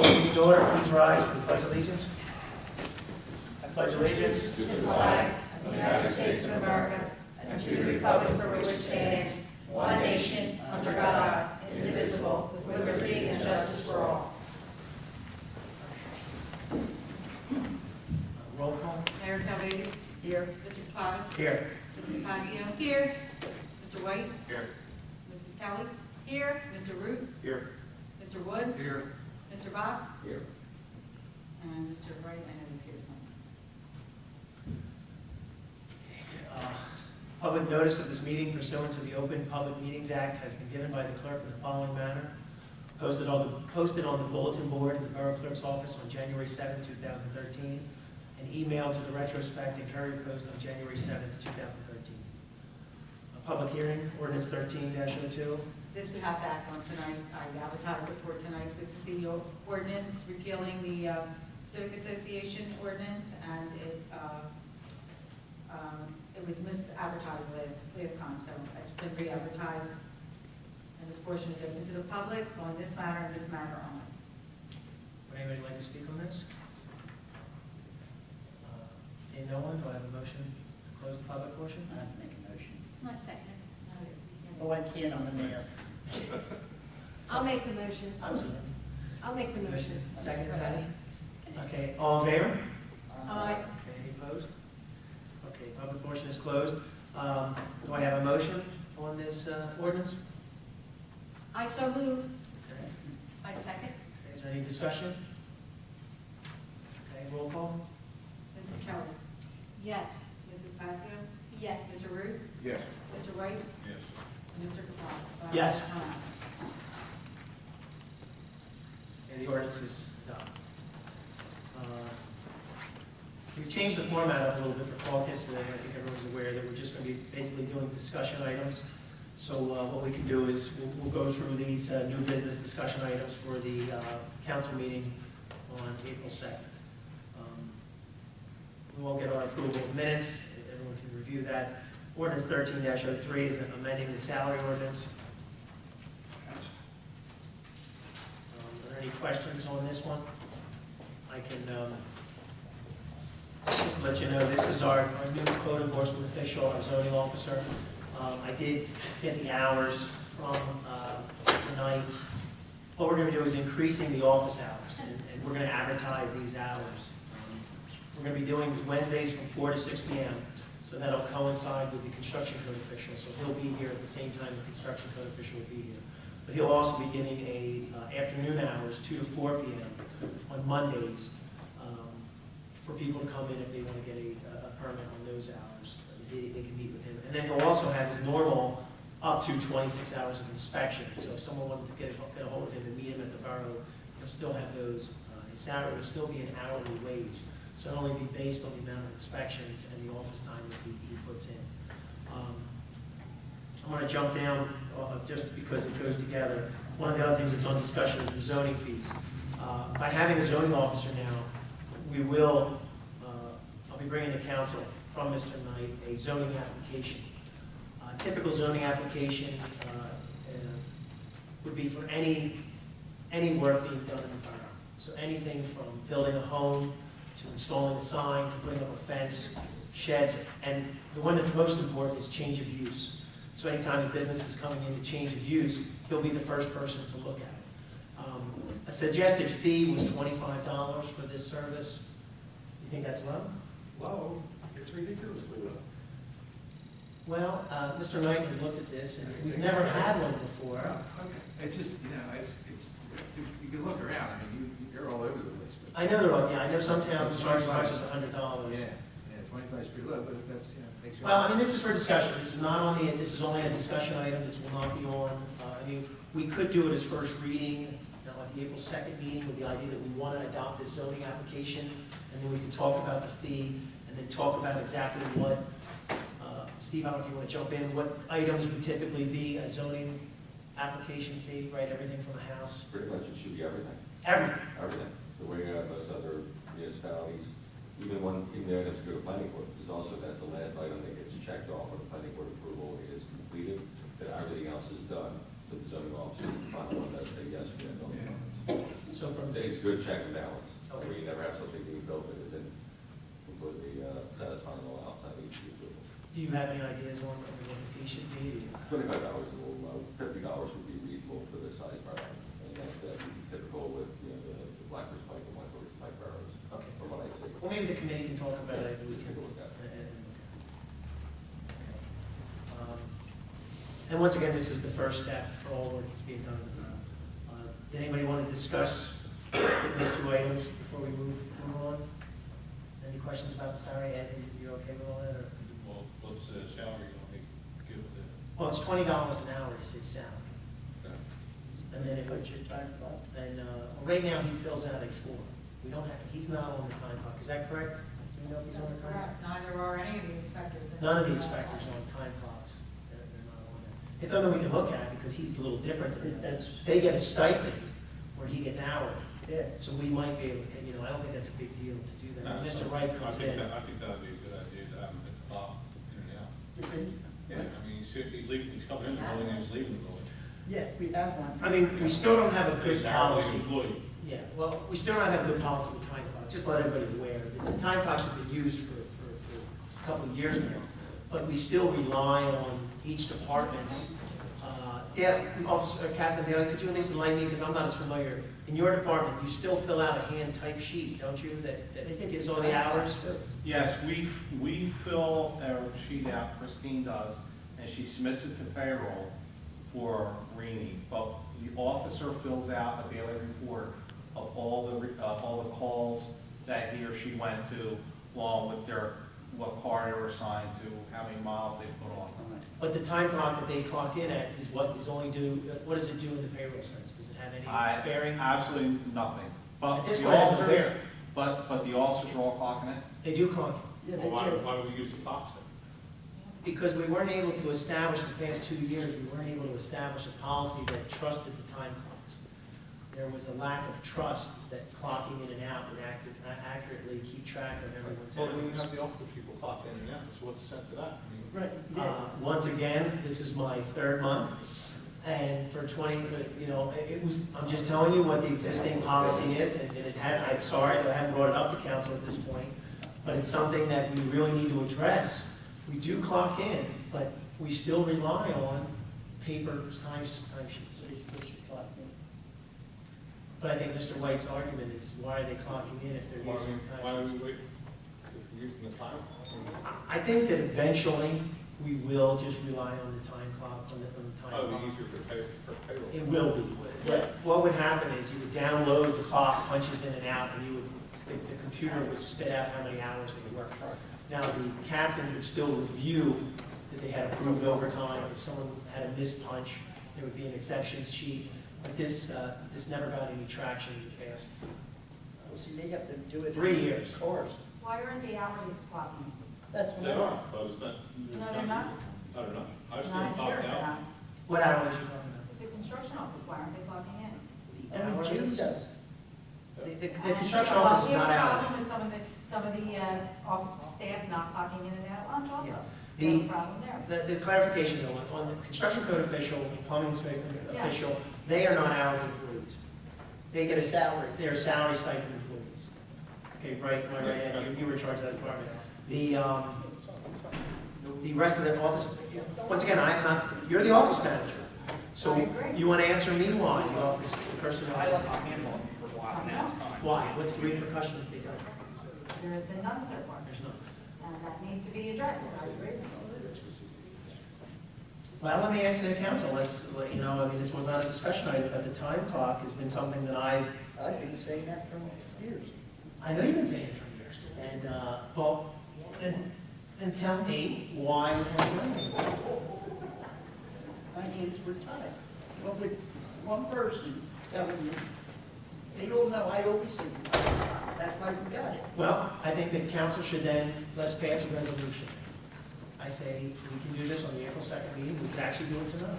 Meeting to order, please rise for the pledge of allegiance. I pledge allegiance To the flag of the United States of America and to the republic for which it stands, one nation, under God, indivisible, with liberty and justice for all. Roll call. Mayor Calvadas. Here. Mr. Caucus. Here. Mrs. Pasio. Here. Mr. White. Here. Mrs. Kelly. Here. Mr. Root. Here. Mr. Wood. Here. Mr. Bach. Here. And Mr. Wright, I know he's here somewhere. Public notice of this meeting pursuant to the Open Public Meetings Act has been given by the clerk in the following manner. Posted on the bulletin board in the Borough Clerk's office on January 7, 2013, and emailed to the Retrospect and Courier Post on January 7, 2013. A public hearing, ordinance 13-02. This we have back on tonight. I advertised it for tonight. This is the ordinance repealing the Civic Association ordinance, and it was misadvertised last time, so it's been re-advertised. And this portion is open to the public on this matter and this matter only. Would anybody like to speak on this? Seeing no one, do I have a motion to close the public portion? I'd make a motion. My second. Oh, I can't, I'm the mayor. I'll make the motion. I was I'll make the motion. Second, Mr. Patty? President. Okay, all in favor? Aye. Okay, any opposed? Okay, public portion is closed. Do I have a motion on this ordinance? I so move. Okay. I second. Is there any discussion? Okay, roll call. Mrs. Kelly. Yes. Mrs. Pasio. Yes. Mr. Root. Yes. Mr. White. Yes. And Mr. Caucus. Yes. Okay, the ordinance is adopted. We've changed the format up a little bit for caucus, and I think everyone's aware that we're just going to be basically doing discussion items. So what we can do is we'll go through these new business discussion items for the council meeting on April 2nd. We won't get our approval of minutes. Everyone can review that. Ordinance 13-03 is amending the salary ordinance. Are there any questions on this one? I can just let you know, this is our new code enforcement official, our zoning officer. I did get the hours from tonight. What we're going to do is increasing the office hours, and we're going to advertise these hours. We're going to be doing Wednesdays from 4 to 6 p.m., so that'll coincide with the construction code official. So he'll be here at the same time the construction code official will be here. But he'll also be giving afternoon hours, 2 to 4 p.m. on Mondays, for people to come in if they want to get a permit on those hours. They can meet with him. And then he'll also have his normal up to 26 hours of inspection. So if someone wanted to get a hold of him and meet him at the borough, he'll still have those. His salary will still be an hourly wage. So it'll only be based on the amount of inspections and the office time that he puts in. I'm going to jump down just because it goes together. One of the other things that's on discussion is the zoning fees. By having a zoning officer now, we will, I'll be bringing to council from Mr. Knight a zoning application. Typical zoning application would be for any work being done in the borough. So anything from building a home, to installing a sign, to putting up a fence, sheds, and the one that's most important is change of use. So anytime a business is coming in to change of use, he'll be the first person to look at it. A suggested fee was $25 for this service. You think that's low? Low? It's ridiculously low. Well, Mr. Knight has looked at this, and I we've think never so. had one before. Okay. It's just, you can look around, I mean, you're all over the place. But I know they're on, yeah, I know some towns charge as much as $100. Yeah, 25 is pretty low, but if that's, makes you. Well, I mean, this is for discussion. This is not on the, this is only a discussion item. This will not be on, I mean, we could do it as first reading, at the April 2nd meeting with the idea that we want to adopt this zoning application, and then we can talk about the fee, and then talk about exactly what, Steve, I don't know if you want to jump in, what items would typically be a zoning application fee, right? Everything from a house? Pretty much it should be everything. Everything. Everything. The way most other municipalities, even there that's go to planning board, because also that's the last item that gets checked off when the planning board approval is completed, that everything else is done. So the zoning officer is the final one that say yes, we have no comments. So So from, It's good check and balance. Okay. Where you never have something being built that isn't completely satisfying all outside approval. do you have any ideas on what the fee should be? $25 is a little low, $50 would be reasonable for this size borough. And that would be typical with, you know, the Blackbird Pike and Whitehorse Pike boroughs, Okay. from what I see. Well, maybe the committee can talk about it, and we can. Take a look at it. And once again, this is the first step for all work that's being done in the borough. Did anybody want to discuss those two items before we move on? Any questions about the salary? Ed, you okay with all that, or? Well, what's the salary gonna be, give the, Well, it's $20 an hour is his salary. And then if I, and, right now, he fills out a form. We don't have, he's not on the time clock, is that correct? Do you know if he's on That's the time clock? correct. Neither are any of the inspectors. None of the inspectors are on time clocks. They're not on there. It's something we can look at because he's a little different than that. They get a stipend where he gets hourly. Yeah. So we might be able, you know, I don't think that's a big deal to do that. When Mr. Wright comes in. I think that'd be a good idea to have him at the clock, in and out. Yeah, I mean, he's leaving, he's coming in the building and he's leaving the building. we have one. I mean, we still don't have a good He's an hourly policy. employee. Yeah, well, we still don't have a good policy with time clocks, just let everybody aware. The time clocks have been used for a couple of years now, but we still rely on each department's, Officer, Captain Daly, could you at least enlighten me, because I'm not as familiar. In your department, you still fill out a hand-typed sheet, don't you, that gives all the hours? Yes, we fill our sheet out, Christine does, and she submits it to payroll for Rini. But the officer fills out a daily report of all the calls that he or she went to, along with what car they were assigned to, how many miles they put on. But the time clock that they clock in at is what is only due, what does it do in the payroll sense? Does it have any bearing? Absolutely nothing. But At this the point, it has no officers, bearing. but the officers are all clocking it? They do clock in. Well, why do we use the clocks then? Because we weren't able to establish, the past 2 years, we weren't able to establish a policy that trusted the time clocks. There was a lack of trust that clocking in and out would accurately keep track of everyone's Well, then you hours. have the officer people clock in and out, so what's the sense of that? I mean, Right, Once again, this is my third month, and for 20, you know, I'm just telling you what the existing policy is, and it has, I'm sorry that I haven't brought it up to council at this point, but it's something that we really need to address. We do clock in, but we still rely on paper timesheets. they still should clock in. But I think Mr. White's argument is, why are they clocking in if they're why using are timesheets? we waiting? If we're using the time? I think that eventually, we will just rely on the time clock, on the time Oh, clock. it'd be easier for payroll. It will be. But what would happen is you would download the clock, punches in and out, and you would, the computer would spit out how many hours they worked. Now, the captain would still review that they had approved overtime. If someone had a missed punch, there would be an exceptions sheet. But this never got any traction in the past. Well, see, they have to do it. 3 years. Of course, Why aren't the hourlies clocking? that's They what. are, but it's not. No, they're not. I don't know. I was Not getting here, clocked they're out. not. What hours are you talking about? The construction office, why aren't they clocking in? The Only Jane hours? does. The construction office is not Well, we have a hourly. problem with some of the office staff not clocking in and out lunch also. Yeah. We have The- a problem there. The clarification though, on the construction code official, plumbing inspector Yeah. official, they are not hourly employees. They get a Salary. They're salary stipend employees. Okay, right, am I right? Ed? You were in charge of that department. The rest of the office, once again, I'm not, you're the office manager. So I agree. you want to answer me why the office, the person? I left my handle on it for a while, now it's gone. Why? What's the repercussion if they don't? There has been none so far, There's none. and that needs to be addressed. I agree. Well, let me ask the council, you know, I mean, this was not a discussion item, but the time clock has been something that I've been saying that for years. I know you've been saying it for years, and, well, and tell me why we haven't done anything. My kids were tired. Well, with one person telling me, they all know I always say, that's why we got it. Well, I think that council should then, let's pass a resolution. I say, we can do this on the April 2nd meeting, we could actually do it tonight.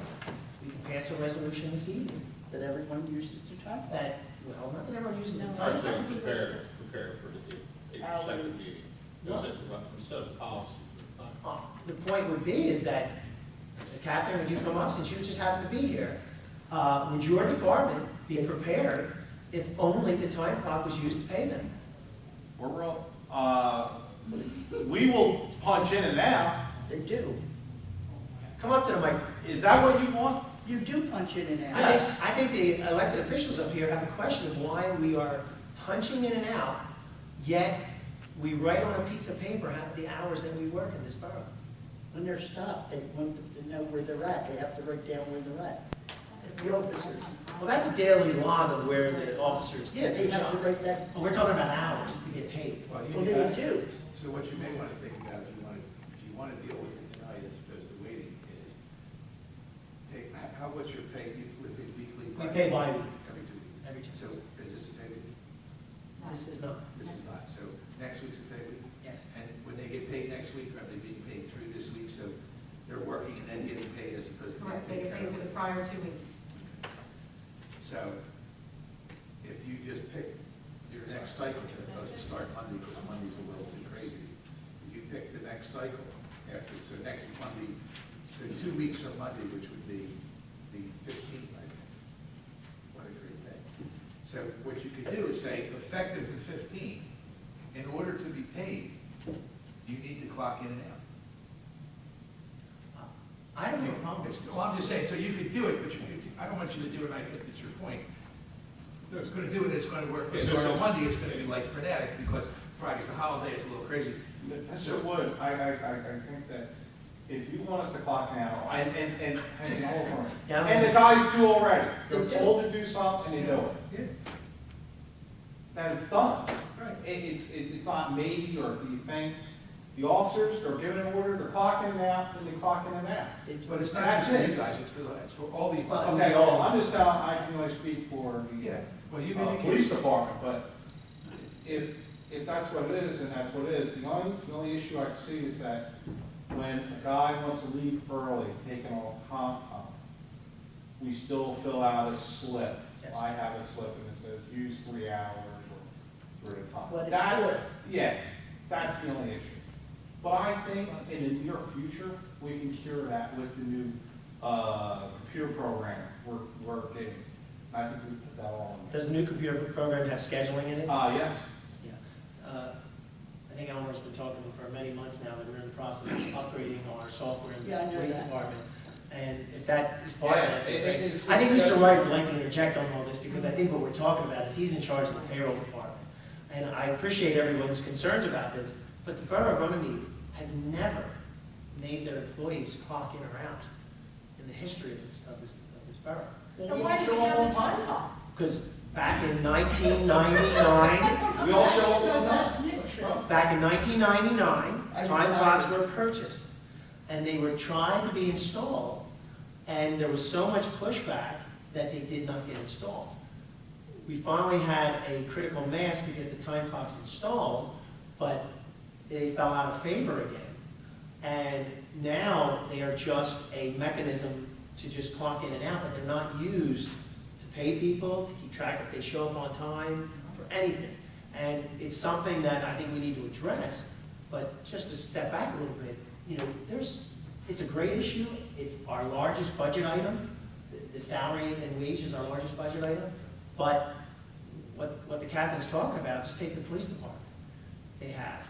We can pass a resolution this evening, That everyone uses to time. that, well, not that everyone uses the I time. say prepare for the April second meeting. Instead of policy for the time. The point would be is that, Catherine, would you come up, since you just happen to be here, would your department be prepared if only the time clock was used to pay them. We will punch in and out. They do. Come up to the mic. Is that what you want? You do punch in and out. I think the elected officials up here have a question of why we are punching in and out, yet we write on a piece of paper how the hours that we work in this borough. When they're stopped, they want to know where they're at. They have to write down where they're at. The officers. Well, that's a daily log of where the officers do Yeah, they their have to job. write that. But we're talking about hours to get paid. Well, Well, they do. So what you may want to think about, if you want to deal with it tonight as opposed to waiting, is what's your pay with the weekly? We pay bi-weekly. Every 2 weeks. Every 2 weeks. So is this a pay week? This is not. This is not. So next week's a pay week? Yes. And when they get paid next week, are they being paid through this week? So they're working and then getting paid as opposed to Correct, getting they paid? get paid for the prior 2 weeks. So if you just pick your next cycle, it doesn't start Monday because Monday's a little too crazy. If you pick the next cycle after, so next Monday, so 2 weeks from Monday, which would be the 15th, I think. What a great day. So what you could do is say, effective the 15th, in order to be paid, you need to clock in and out. I don't have a problem. Well, I'm just saying, so you could do it, but I don't want you to do it, and I think that's your point. If it's going to do it, it's going to work. So on Monday, it's going to be like frenetic, because Friday's a holiday, it's a little crazy. Mr. Wood, I think that if you want us to clock now, and hold on. Yeah, And the guys do already. They're They do. told to do something, and they do it. Yeah. Then it's done. Right. It's not maybe, or do you think? The officers, they're giving an order, they're clocking in and out, and they clock in and out. But it's not That's just for it. you guys, it's for all the. Okay, well, I'm just, I can only speak for the Yeah, well, you police department, but if that's what it is, and that's what it is, the only issue I see is that when a guy wants to leave early, taking off comp time, we still fill out a slip. Yes. I have a slip and it says use 3 hours or at a time. What it's That's- for. Yeah, that's the only issue. But I think in the near future, we can cure that with the new computer program we're getting. I think we put that all in there. Does the new computer program have scheduling in it? Yes. Yeah. I think Elmer's been talking for many months now that we're in the process of upgrading our software in Yeah, I the know police that. department. And if that is part of Yeah, that, it's- I think it's- Mr. Wright would like to interject on all this, because I think what we're talking about is he's in charge of the payroll department. And I appreciate everyone's concerns about this, but the Borough of Runnymede has never made their employees clock in or out in the history of this borough. Then why do we have the time clock? Because back in 1999, We all show up on time. back in 1999, time clocks were purchased, and they were trying to be installed, and there was so much pushback that they did not get installed. We finally had a critical mass to get the time clocks installed, but they fell out of favor again. And now they are just a mechanism to just clock in and out, but they're not used to pay people, to keep track if they show up on time, for anything. And it's something that I think we need to address, but just to step back a little bit, you know, it's a great issue. It's our largest budget item. The salary and wage is our largest budget item. But what the captain's talking about, just take the police department. They have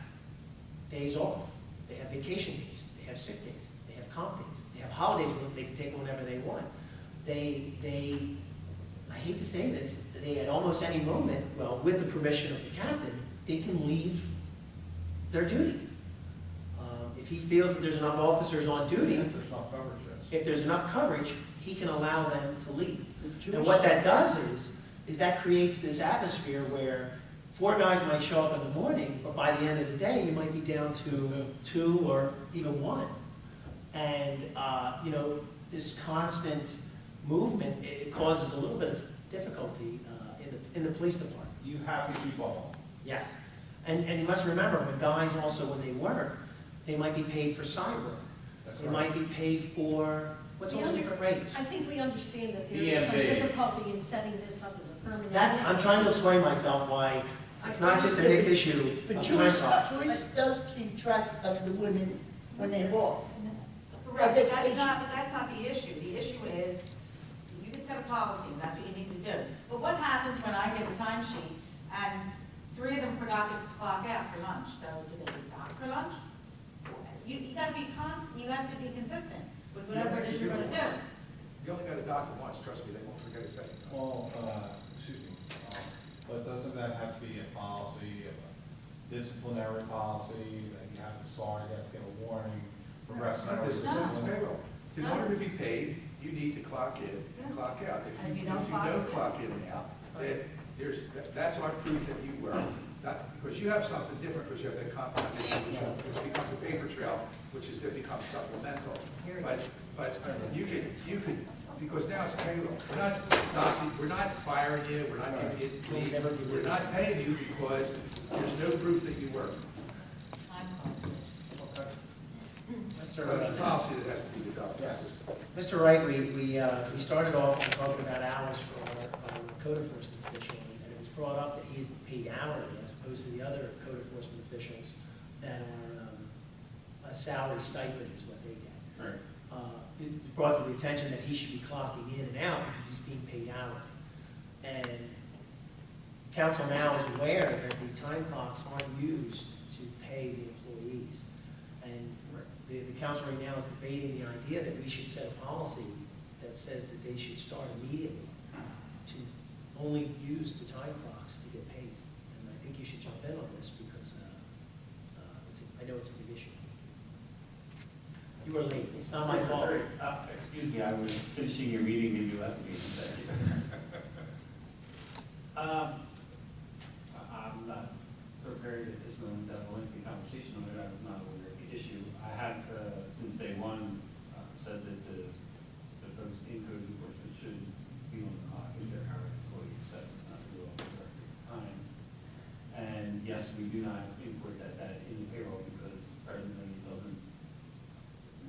days off, they have vacation days, they have sick days, they have comp days, they have holidays when they can take whenever they want. I hate to say this, they at almost any moment, well, with the permission of the captain, they can leave their duty. If he feels that there's enough officers on duty, There's not coverage, yes. if there's enough coverage, he can allow them to leave. And what that does is that creates this atmosphere where 4 guys might show up in the morning, but by the end of the day, you might be down to 2 or even 1. And, you know, this constant movement, it causes a little bit of difficulty in the police department. You have to keep on. Yes. And you must remember, when guys also, when they work, they might be paid for side work. That's They right. might be paid for, what's all the different rates? I think we understand that there is some EMB. difficulty in setting this up as a permanent. I'm trying to explain myself why it's not just a big issue But of time clock. Joyce does keep track of the women when they're off. Correct, but that's not the issue. The issue is, you can could set a policy, and that's what you need to do. But what happens when I get a timesheet and 3 of them forgot to clock out for lunch? So do they dock for lunch? You gotta be you have to be consistent with whatever it is you're gonna do. You only got to dock them once, trust me, they won't forget a second time. Well, excuse me, but doesn't that have to be a policy, a disciplinary policy, that you have to start, you have to get a warning, progressive? It's not discipline, it's payroll. In order to be paid, you need to clock in and clock out. If And you if you don't clock don't in. clock in and out, then that's our proof that you work. Because you have something different, because you have that compound issue, which becomes a paper trail, which is to become supplemental. But you could, because now it's payroll. We're not docking, we're not firing you, we're not giving you leave, we're not paying you because there's no proof that you work. But it's a policy that has to be adopted. Mr. Wright, we started off talking about hours for our code enforcement official, and it was brought up that he's paid hourly as opposed to the other code enforcement officials that are a salary stipend is what they get. Right. It brought to the attention that he should be clocking in and out because he's being paid hourly. And council now is aware that the time clocks aren't used to pay the employees. And the council right now is debating the idea that we should set a policy that says that they should start immediately to only use the time clocks to get paid. And I think you should jump in on this because I know it's a big issue. You were late. It's not my fault. Excuse me, I was finishing your meeting and you left me. I'm not prepared at this moment to have a lengthy conversation on it. I was not aware of the issue. I have, since day one, said that the folks in code enforcement should be on the clock if they're our employees. That's not the rule of time. And yes, we do not import that in the payroll because presently it doesn't,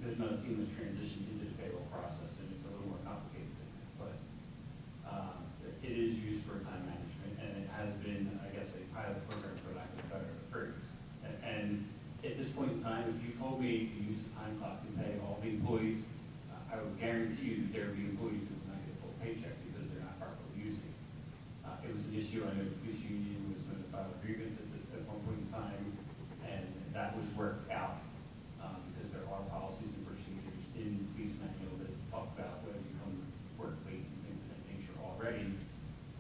there's not a seamless transition into the payroll process, and it's a little more complicated than that. But it is used for time management, and it has been, I guess, a pilot program for lack of a better phrase. And at this point in time, if you told me to use the time clock to pay all the employees, I would guarantee you that there would be employees who would not get a full paycheck because they're not properly using it. It was an issue. I know the police union was going to file a grievance at one point in time, and that was worked out because there are policies and procedures in the police manual that talk about whether you come to work late and things of that nature already.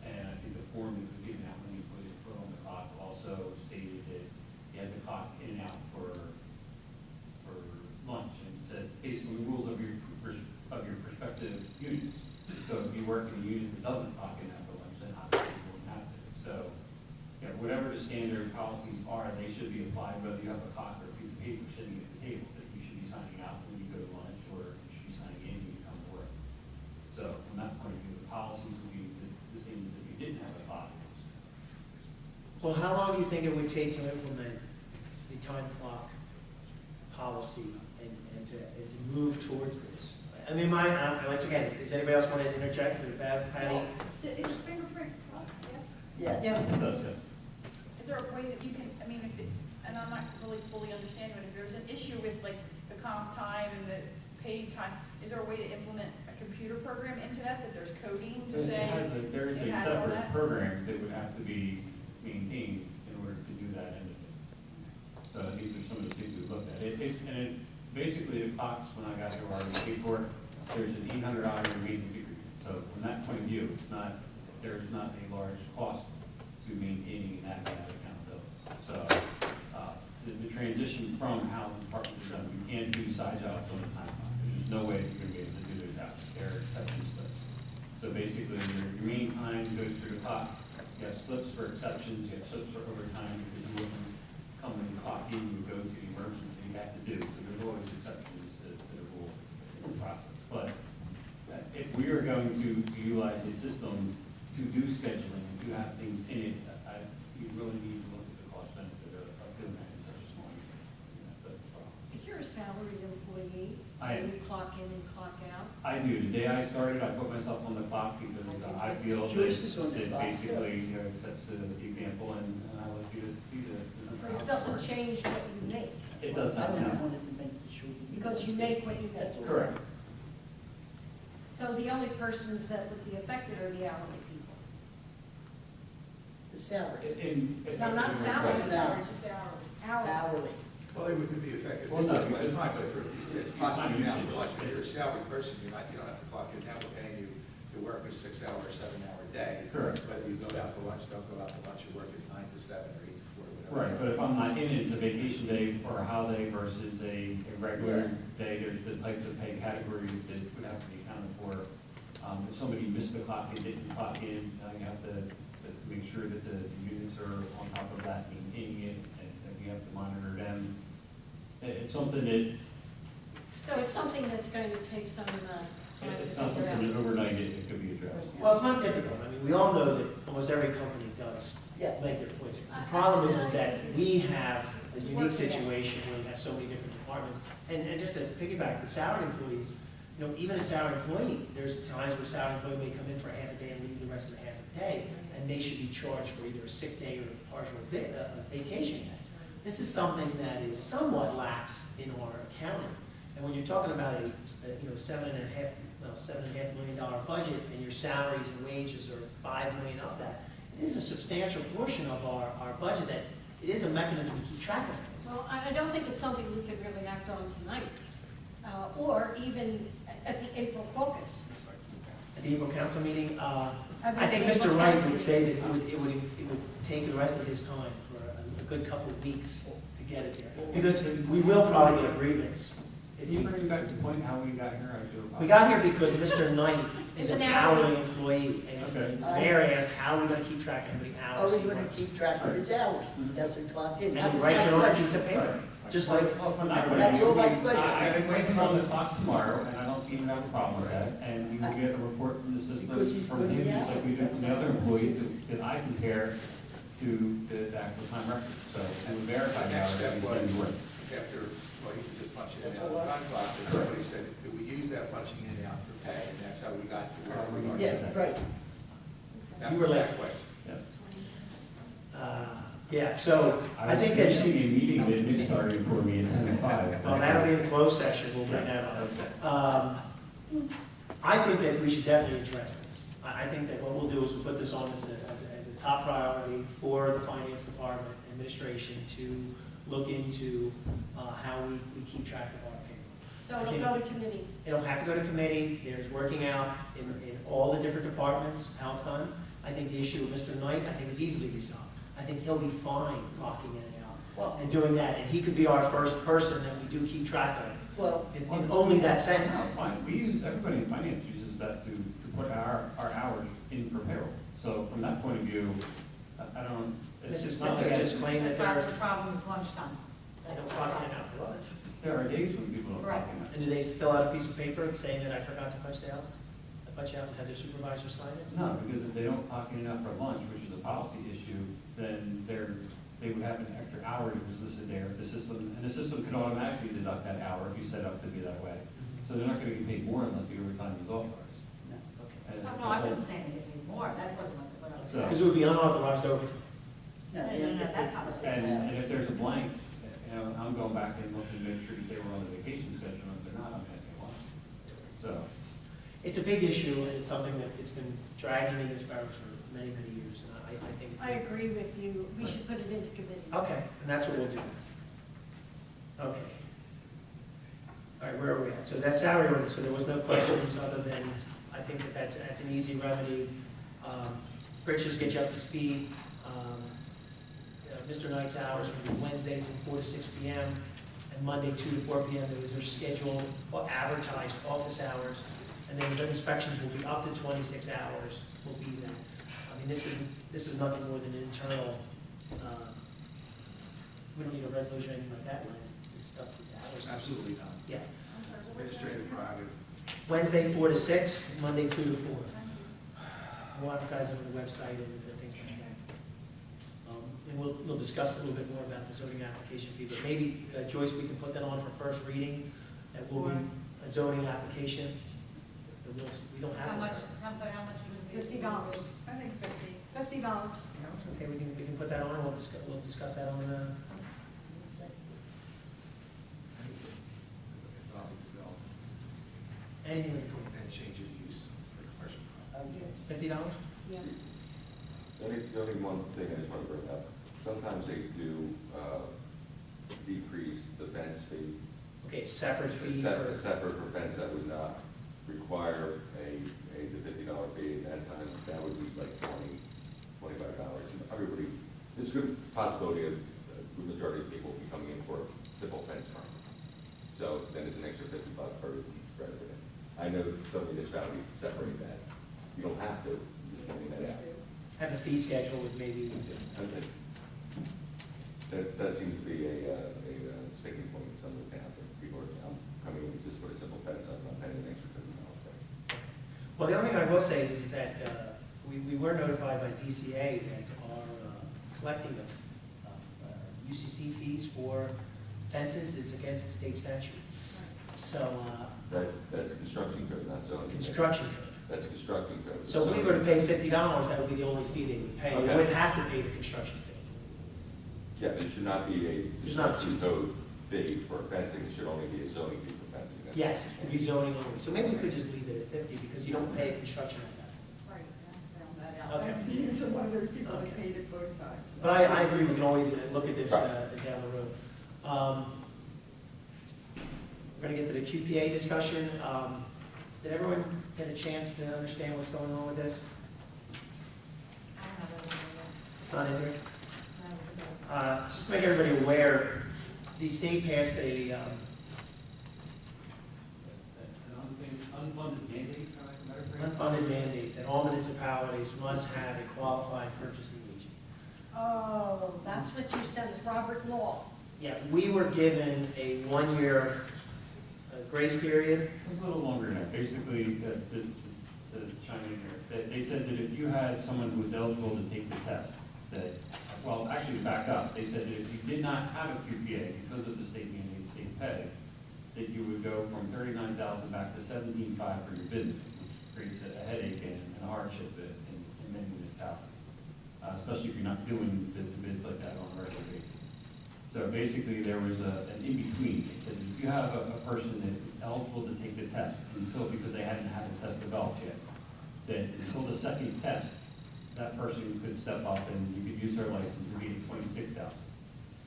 And I think the form that was given out when the employees were put on the clock also stated that you had to clock in and out for lunch, and said based on the rules of your prospective units. So if you work in a unit that doesn't clock in and out for lunch, then obviously you won't have to. So, you know, whatever the standard policies are, they should be applied whether you have a clock or a piece of paper sitting at the table that you should be signing out when you go to lunch, or you should be signing in when you come to work. So from that point of view, the policies would be the same as if you didn't have a clock. Well, how long do you think it would take to implement the time clock policy and to move towards this? I mean, once again, does anybody else want to interject or Bev, Patty? It's fingerprint clock, yes? Yes. It does, yes. Is there a way that you can, I mean, if it's, and I'm not really fully understanding, but if there's an issue with like the comp time and the paid time, is there a way to implement a computer program into that there's coding to say? There is it a has all separate that? program that would have to be maintained in order to do that end of it. So these are some of the things we looked at. Basically, the clocks, when I got to our paperwork, there's an $800 maintenance agreement. So from that point of view, there is not a large cost to maintaining and having that account though. So the transition from how the departments are done, you can't do side jobs on the time clock. There's no way you can be able to do it without there are exception slips. So basically, your main time goes through the clock. You have slips for exceptions, you have slips for overtime because you wouldn't come and clock in, you would go to the emergency you have to do. So there's always exceptions to the rule in the process. But if we are going to utilize a system to do scheduling and to have things in it, you really need to look at the cost benefit of doing that in such a small unit. That's the problem. If you're a salaried employee, I am. and you clock in and clock out, I do. The day I started, I put myself on the clock because I feel Joyce is on the that clock, basically, you know, it sets the example, and I like you to see the number. but it doesn't change what you make, It does I not only now. wanted to make sure. because you make what you make. That's all. Correct. So the only persons that would be affected are the hourly people? The salary, No, not salary, No. salary, just hourly. hourly. Well, they could be affected Well, no, less because- time, but for, it's clocking you out for lunch. When you're a salary person, you don't have to clock in. Now we're paying you to work a 6-hour or 7-hour day. Correct. Whether you go out to lunch, don't go out to lunch, you work at 9 to 7 or 8 to 4, whatever. Right, but if I'm not in it, it's a vacation day or a holiday versus a regular day, there's the types of pay categories that would have to be accounted for. If somebody missed the clock and didn't clock in, you have to make sure that the units are on top of that, maintaining it, and that we have to monitor them. It's something that, So it's something that's going to take some time to it's not figure something out. that overnight it could be addressed. Well, it's not difficult. I mean, we all know that almost every company does Yeah. make their points. The problem is that we have a unique situation where we have so many different departments. And just to piggyback, the salary employees, you know, even a salary employee, there's times where a salary employee may come in for half a day and leave the rest of the half a day, and they should be charged for either a sick day or a partial vacation day. This is something that is somewhat lax in our accounting. And when you're talking about a $7.5 million budget, and your salaries and wages are $5 million of that, it is a substantial portion of our budget that it is a mechanism to keep track of things. Well, I don't think it's something we could really act on tonight, or even at the April caucus. At the April council meeting, I At think the April Mr. Wright council would say that meeting. it would take the rest of his time for a good couple of weeks to get it here. Because we will probably get a grievance. If you bring back the point how we got here, I do apologize. We got here because Mr. Knight is It's an an hourly. hourly employee, and Okay. the mayor asked, how are we gonna keep track of how many Are hours we he going to works? keep track of his hours? He doesn't clock in. That And he was writes my it on a question. piece of paper, just like, Well, from that point of That's view, all my I question. can wait from the clock tomorrow, and I don't even have a problem with that, and you will get a report from the Because he's system from putting him, it just out. like we do from the other employees, that I compare to the actual time record. So we would verify The the next hours step that he's was, going to work. after, well, you can just punch it in and out of the time clock, and somebody said, do we use that punching in and out for pay? And that's how we got to where we are Yeah, today. right. That You was were that late. question. Yes. yeah, so I think that, should be a meeting that Nick started for me at 10:05. well, that'll be in closed session, we'll bring that up. I think that we should definitely address this. I think that what we'll do is we'll put this on as a top priority for the finance department, administration, to look into how we keep track of our payroll. So it'll go to committee. It'll have to go to committee, there's working out in all the different departments how it's done. I think the issue with Mr. Knight, I think is easily resolved. I think he'll be fine clocking in and out Well, and doing that, and he could be our first person that we do keep track of, well, in only that sense. No, fine. We use, everybody in finance uses that to put our hours in for payroll. So from that point of view, I don't. Mrs. Knight just claimed that there's, The problem is lunchtime. they don't clock in and out for lunch. There are days when people don't clock in. And do they fill out a piece of paper saying that I forgot to punch out? I punch out and have their supervisor sign it? No, because if they don't clock in enough for lunch, which is a policy issue, then they would have an extra hour that was listed there. The system can automatically deduct that hour if you set up to be that way. So they're not gonna get paid more unless the overtime is authorized. Okay. And No, I wasn't saying they need more, that wasn't what I was So- saying. Because it would be unauthorized overtime. no, No, they no, don't no, get that's paid not for what six it And hours. if there's a blank, I'm going back and looking to make sure that they were on the vacation schedule, and if they're not, I'm asking why. So, It's a big issue, and it's something that it's been dragging in this borough for many, many years, and I think. I agree with you. We should put it into committee. Okay, and that's what we'll do. Okay. All right, where are we at? So that's salary ordinance, so there was no questions other than, I think that's an easy remedy. Rich, just get you up to speed. Mr. Knight's hours will be Wednesday from 4 to 6 p.m. and Monday 2 to 4 p.m. Those are scheduled or advertised office hours. And then his inspections will be up to 26 hours, will be that. I mean, this is nothing more than an internal, we don't need a resolution or anything like that, when it discusses hours. Absolutely not. Yeah. Administrative prerogative. Wednesday, 4 to 6, Monday, 2 to 4. We'll advertise it on the website and things like that. And we'll discuss a little bit more about the zoning application fee, but maybe, Joyce, we can put that on for first reading. That will be a zoning application. We don't have How one. much, how much would it be? $50. I think 50. $50. Okay, we can put that on, we'll discuss that on the, Economic development anything we can. and change of use. $50? Yeah. The only one thing I just want to bring up, sometimes they do decrease the fence fee. Okay, a separate fee A for, separate for fence that would not require the $50 fee at that time, that would be like $25. And everybody, there's a good possibility of the majority of people will be coming in for a simple fence permit. So then it's an extra $50 per resident. I know some municipalities separate that. You don't have to, you can clean that out. have a fee schedule with maybe, Okay. That seems to be a sticking point in some of the towns, that people are, I'm coming in just for a simple fence, I'm not paying an extra $50. well, the only thing I will say is that we were notified by DCA that our collecting of UCC fees for fences is against the state statute. So, That's construction code, not zoning. construction code. That's construction code. So if we were to pay $50, that would be the only fee they would pay. They Okay. wouldn't have to pay the construction fee. Yeah, there should not be a There's not construction code fee for fencing, it should only be a zoning fee for fencing. That's- Yes, it'd be zoning only. So maybe we could just leave it at 50 because you don't pay construction on that. Right, I found that out. Okay. I'm being one of those people Okay. that paid it both times. But I agree, we can always look at this down the road. We're going to get to the QPA discussion. Did everyone get a chance to understand what's going on with this? I don't know whether It's not in here. no, Just to make everybody aware, the state passed an Unfunded mandate, for lack of a better phrase. unfunded mandate that all municipalities must have a qualified purchasing agent. Oh, that's what you said is Robert Law. Yeah, we were given a 1-year grace period. It was a little longer than that. Basically, the chime in here, they said that if you had someone who was eligible to take the test, that, well, actually back up, they said that if you did not have a QPA because of the state mandate, state pay, that you would go from 39,000 back to 17,500 for your business, which creates a headache and a hardship in many municipalities, especially if you're not doing the bids like that on a regular basis. So basically, there was an in-between. They said if you have a person that is eligible to take the test until, because they hadn't had the test developed yet, that until the second test, that person could step up and you could use their license to be at 26,000.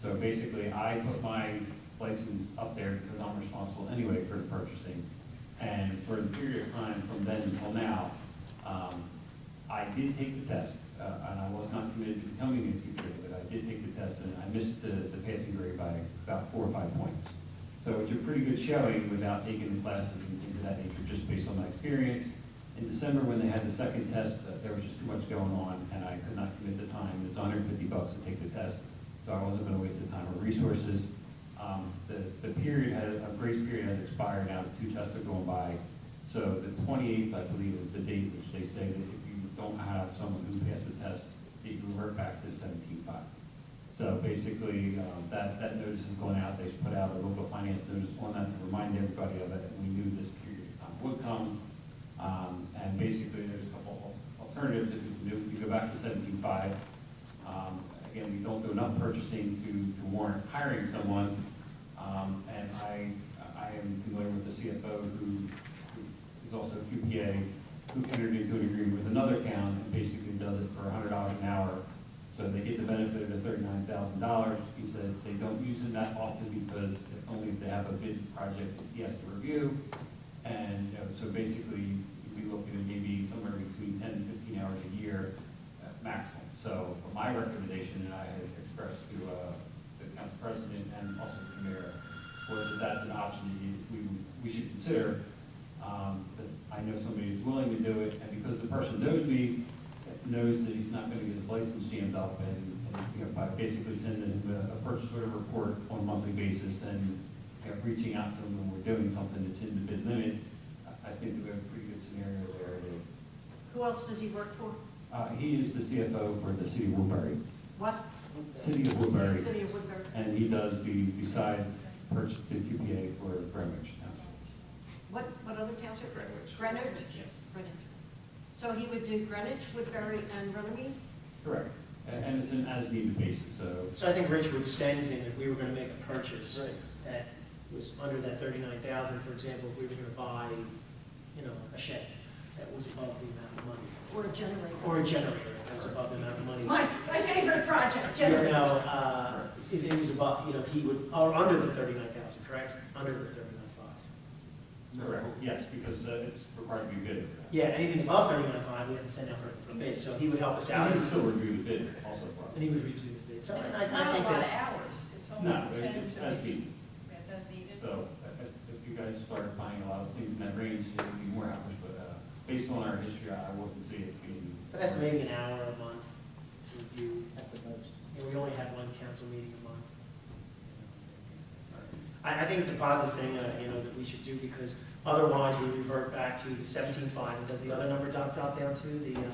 So basically, I put my license up there because I'm responsible anyway for the purchasing. And for the period of time from then until now, I did take the test, and I was not committed to becoming a QPA, but I did take the test, and I missed the passing grade by about 4 or 5 points. So it's a pretty good showing without taking the classes and things of that nature, just based on my experience. In December, when they had the second test, there was just too much going on, and I could not commit the time. It's $150 to take the test, so I wasn't going to waste the time or resources. The period a grace period has expired now. 2 tests are going by. So the 28th, I believe, is the date which they say that if you don't have someone who passed the test, that you revert back to 17.5. So basically, that notice is going out. They put out a local finance notice on that to remind everybody of it. And we knew this period of time would come. And basically, there's a couple alternatives. If you go back to 17.5, again, we don't do enough purchasing to warrant hiring someone. And I am familiar with the CFO who is also a QPA, who entered into an agreement with another town and basically does it for $100 an hour. So they get the benefit of the $39,000. He said they don't use it that often because only if they have a bid project that he has to review. And so basically, you'd be looking at maybe somewhere between 10 and 15 hours a year maximum. So my recommendation, and I had expressed to the council president and also to the mayor, was that that's an option that we should consider. But I know somebody who's willing to do it, and because the person knows me, knows that he's not going to get his license jammed up, and by basically sending him a purchase order report on a monthly basis and reaching out to him when we're doing something that's in the bid limit, I think we have a pretty good scenario there. Who else does he work for? He is the CFO for the city of Woodbury. What? City of Woodbury. City of Woodbury. And he does beside purchase the QPA for Greenwich Township. What other township? Greenwich. Greenwich? Yes. Greenwich. So he would do Greenwich, Woodbury, and Runnymede? Correct. And it's an as-needed basis, so. So I think Rich would send him, if we were going to make a purchase that was under that 39,000, for example, if we were going to buy, a shed that was above the amount of money. Or a generator. or a generator, if it was above the amount of money. My favorite project, You generators. know, if it was above, he would, or under the 39,000, correct? Under the 39,500. Correct, yes, because it's required to be bid. Yeah, anything above 39,500, we have to send out for a bid, so he would help us out, I and can still review the bid also. he would review the bid. So It's I not a think lot of that, hours, it's only No, 10 it's to. as needed. Yeah, it's as needed. So if you guys start buying a lot of things in that range, it would be more hours, but based on our history, I wouldn't see it being. but that's maybe an hour a month to review. At the most. We only have one council meeting a month. I think it's a positive thing, that we should do, because otherwise we revert back to the 17.5, and does the other number drop down to the, isn't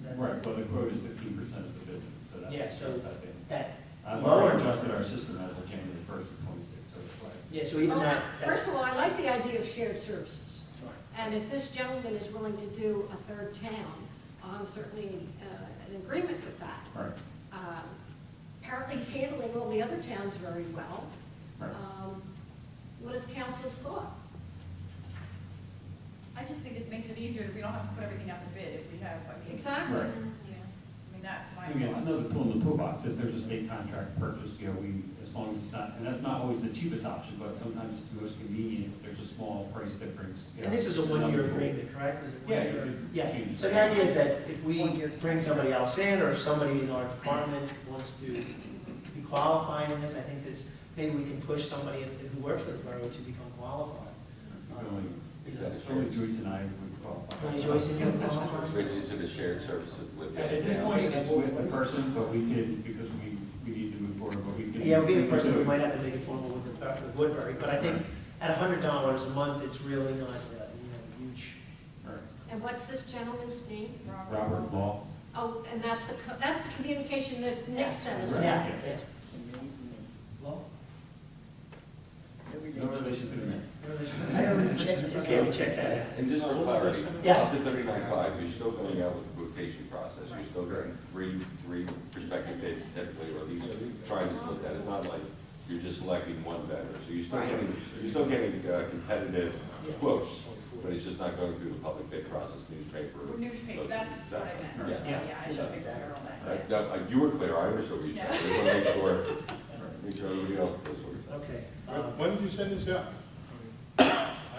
that- Right, but the quote is 15% of the business, so that's. Yeah, so I think. that I've lower, already adjusted our system as of January 1st of 26, so it's like. yeah, so even that. First of all, I like the idea of shared services. Right. And if this gentleman is willing to do a third town, I'm certainly in agreement with that. Right, Apparently he's handling all the other towns very well. right. What is council's thought? I just think it makes it easier that we don't have to put everything out to bid if we have, Exactly. Right. I mean, that's my Again, it's thought. another tool in the toolbox. If there's a state contract purchase, as long as it's not, and that's not always the cheapest option, but sometimes it's the most convenient. If there's a small price difference. And this is a one-year agreement, correct? Is it Yeah, one-year? you could Yeah, change it. so the idea is that if we bring somebody else in, or if somebody in our department wants to be qualified in this, I think maybe we can push somebody who works for the borough to become qualified. Exactly. Only Joyce and I would qualify. Only Joyce and you would qualify? Which is in the shared services with. At this point, it's with the person, but we could, because we need to move forward, but we could. Yeah, it would be the person who might have to take it formal with Woodbury, but I think at $100 a month, it's really not, huge. Right. And what's this gentleman's name? Robert Law. Oh, and that's the communication that Nick sent us. Right. Yeah. Yeah. Well, No relation to the mayor. I already checked. okay, we check that out. And just for clarity, Yes. up to 39.5, you're still going out with the quotation process. You're still getting three prospective bids typically, or at least trying to split that. It's not like you're just selecting one vendor. So you're still getting competitive quotes, but it's just not going through the public bid process, newspaper. Newspaper, that's what I meant. Yes. Yeah, I should be clear on that. You were clear, I understood what you said. I just want to make sure everybody else knows what you're saying. Okay. When did you send this out? I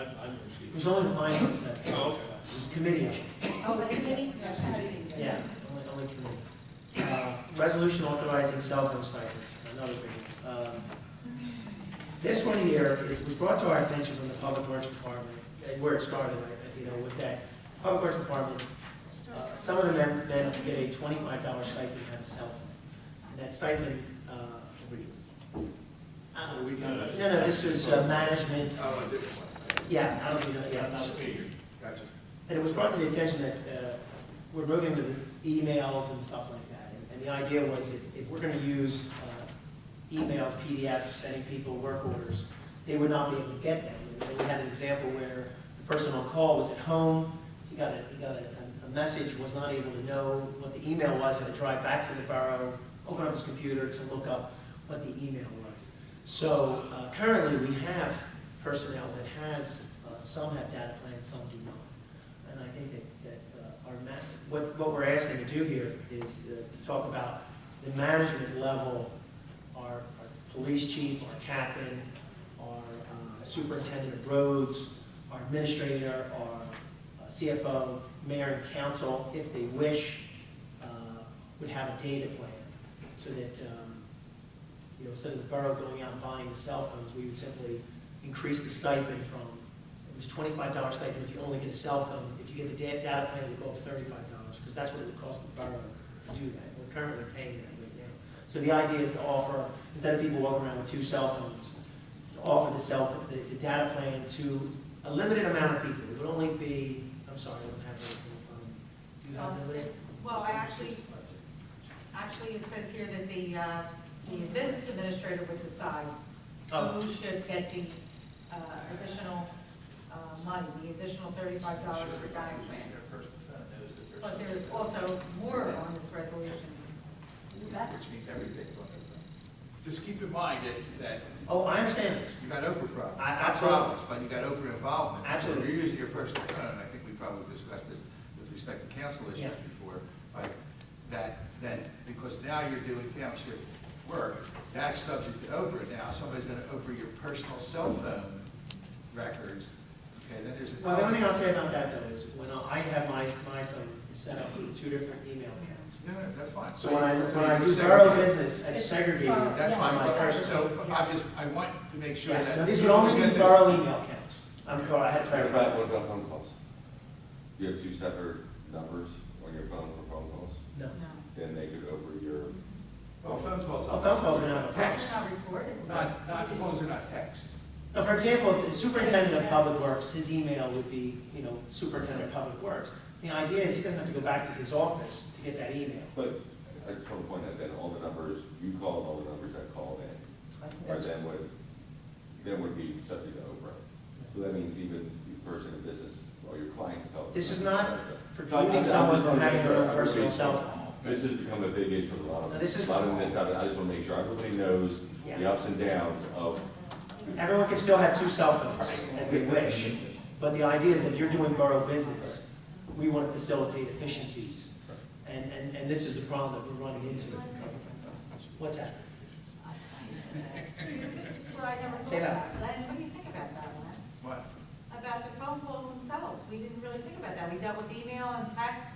didn't It receive was only the finance that, it Oh, okay. was a committee issue. Oh, the committee? Yeah, only committee. Resolution authorizing cell phone stipends, another big one. This one here was brought to our attention from the Public Works Department, and where it started, was that Public Works Department, some of the men get a $25 stipend to have a cell phone. And that stipend, no, this was management, Oh, a different one. yeah, I don't know, yeah. Not the figure. Gotcha. And it was brought to the attention that we're moving to the emails and stuff like that. And the idea was if we're going to use emails, PDFs, sending people work orders, they would not be able to get them. And we had an example where the person on call was at home, he got a message, was not able to know what the email was, had to drive back to the borough, open up his computer to look up what the email was. So currently we have personnel that has, some have data plans, some do not. And I think that what we're asking to do here is to talk about the management level, our police chief, our captain, our superintendent of roads, our administrator, our CFO, mayor and council, if they wish, would have a data plan so that, instead of the borough going out and buying the cell phones, we would simply increase the stipend from, it was $25 stipend if you only get a cell phone. If you get the data plan, it would go up $35, because that's what it would cost the borough to do that. We're currently paying that right now. So the idea is to offer, instead of people walking around with 2 cell phones, to offer the data plan to a limited amount of people. It would only be, I'm sorry, I don't have anything in front of me. Do you have the list? Well, actually, it says here that the business administrator would decide Oh. who should get the additional money, the additional $35 per data plan. But there's also more on this resolution. That's, Which means everything's on their phone. Just keep in mind that Oh, I understand this. you got Oprah problems. I- Not absolutely. problems, but you got Oprah involvement. Absolutely. If you're using your personal phone, I think we probably discussed this with respect to council issues Yeah. before, but that because now you're doing township work, that's subject to Oprah. Now, somebody's gonna Oprah your personal cell phone records, okay, then there's a. Well, the only thing I'll say about that though is when I have my phone set up with 2 different email accounts. No, that's fine. So when I you do segregate. borough business, it's It's segregated. borough. That's fine, My but- personal. so I want to make sure Yeah, that. no, these would only be borough email accounts. I'm sorry, I had to What clarify. about phone calls? Do you have 2 separate numbers on your phone for phone calls? No. Then they could over your, Well, phone calls. Well, phone calls are not a problem. Text, It's not recorded. not, as long as they're not texts. Now, for example, if the superintendent of public works, his email would be, superintendent of public works. The idea is he doesn't have to go back to his office to get that email. but I just want to point out that all the numbers you called, all the numbers that called in, I think are that's- then would be subject to Oprah. So that means even the person in business, or your clients tell. This is not I'm precluding just someone wanna from make having sure their own everybody's- personal cell phone. This has become a big issue for a lot of, No, this is- a lot of municipalities. I just want to make sure everybody knows the Yeah. ups and downs of. Everyone can still have 2 cell phones as they wish, but the idea is if you're doing borough business, we want to facilitate efficiencies. And this is the problem that we're running into. What's that? That's what I never Say thought that. about. Len, what do you think about that, Len? What? About the phone calls themselves? We didn't really think about that. We dealt with email and text.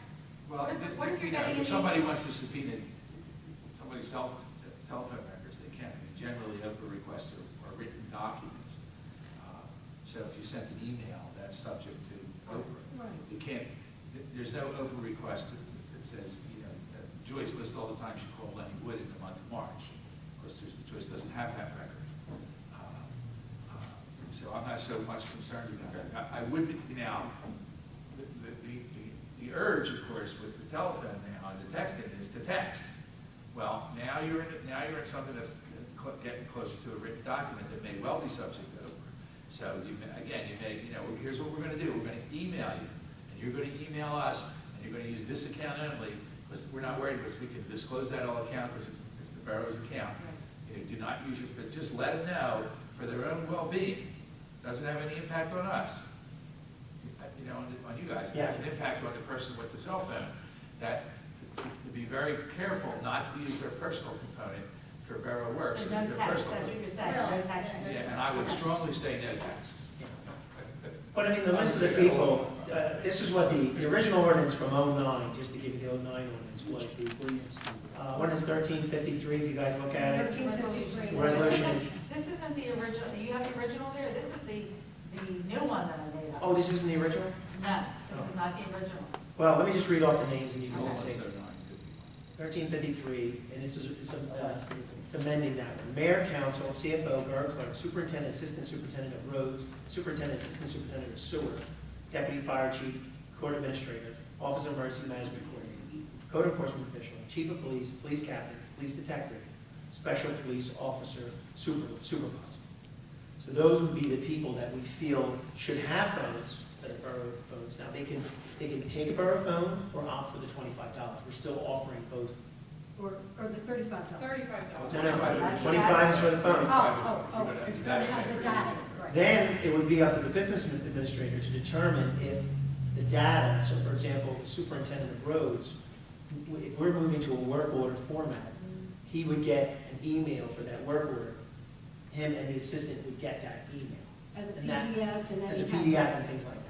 Well, What if you're getting if an somebody wants to subpoena somebody's telephone records, they can. I mean, generally, Oprah requests are written documents. So if you sent an email, that's subject to Oprah. Right. You can't, there's no Oprah request that says, Joyce lists all the time she called Lenny Wood in the month of March. Of course, Joyce doesn't have that record. So I'm not so much concerned about it. I would, the urge, of course, with the telephone now and the texting is to text. Well, now you're in something that's getting closer to a written document that may well be subject to Oprah. So here's what we're going to do. We're going to email you, and you're going to email us, and you're going to use this account only, because we're not worried because we can disclose that whole account because it's the borough's account. Do not use it, but just let them know for their own well-being. Doesn't have any impact on us. On you guys. It has an impact on the person with the cell phone. That to be very careful not to use their personal component for borough work. So So no their text, personal- that's what you're saying, Well, no texting. Yeah, and I would strongly say no text. But I mean, the list of the people, this is what the original ordinance from '09, just to give you the '09 ordinance, was the ordinance 1353, if you guys look at it. 1353. Resolution. This isn't the original, you have the original there? This is the new one that I made up. Oh, this isn't the original? No, this is not the original. Well, let me just read off the names and you can all see. 1353. 1353, and it's amending that one. Mayor, council, CFO, borough clerk, superintendent, assistant superintendent of roads, superintendent, assistant superintendent of sewer, deputy fire chief, court administrator, office of emergency management coordinator, code enforcement official, chief of police, police captain, police detective, special police officer, supervisor. So those would be the people that we feel should have phones, that are borough phones. Now, they can take a borough phone or opt for the $25. We're still offering both. Or the $35. $35. No, no, 25 is for the phone. Oh, if you're gonna have the data, right. Then it would be up to the business administrator to determine if the data, so for example, the superintendent of roads, if we're moving to a work order format, he would get an email for that work order. Him and the assistant would get that email. As a And that- PDF and As a any kind of- PDF and things like that.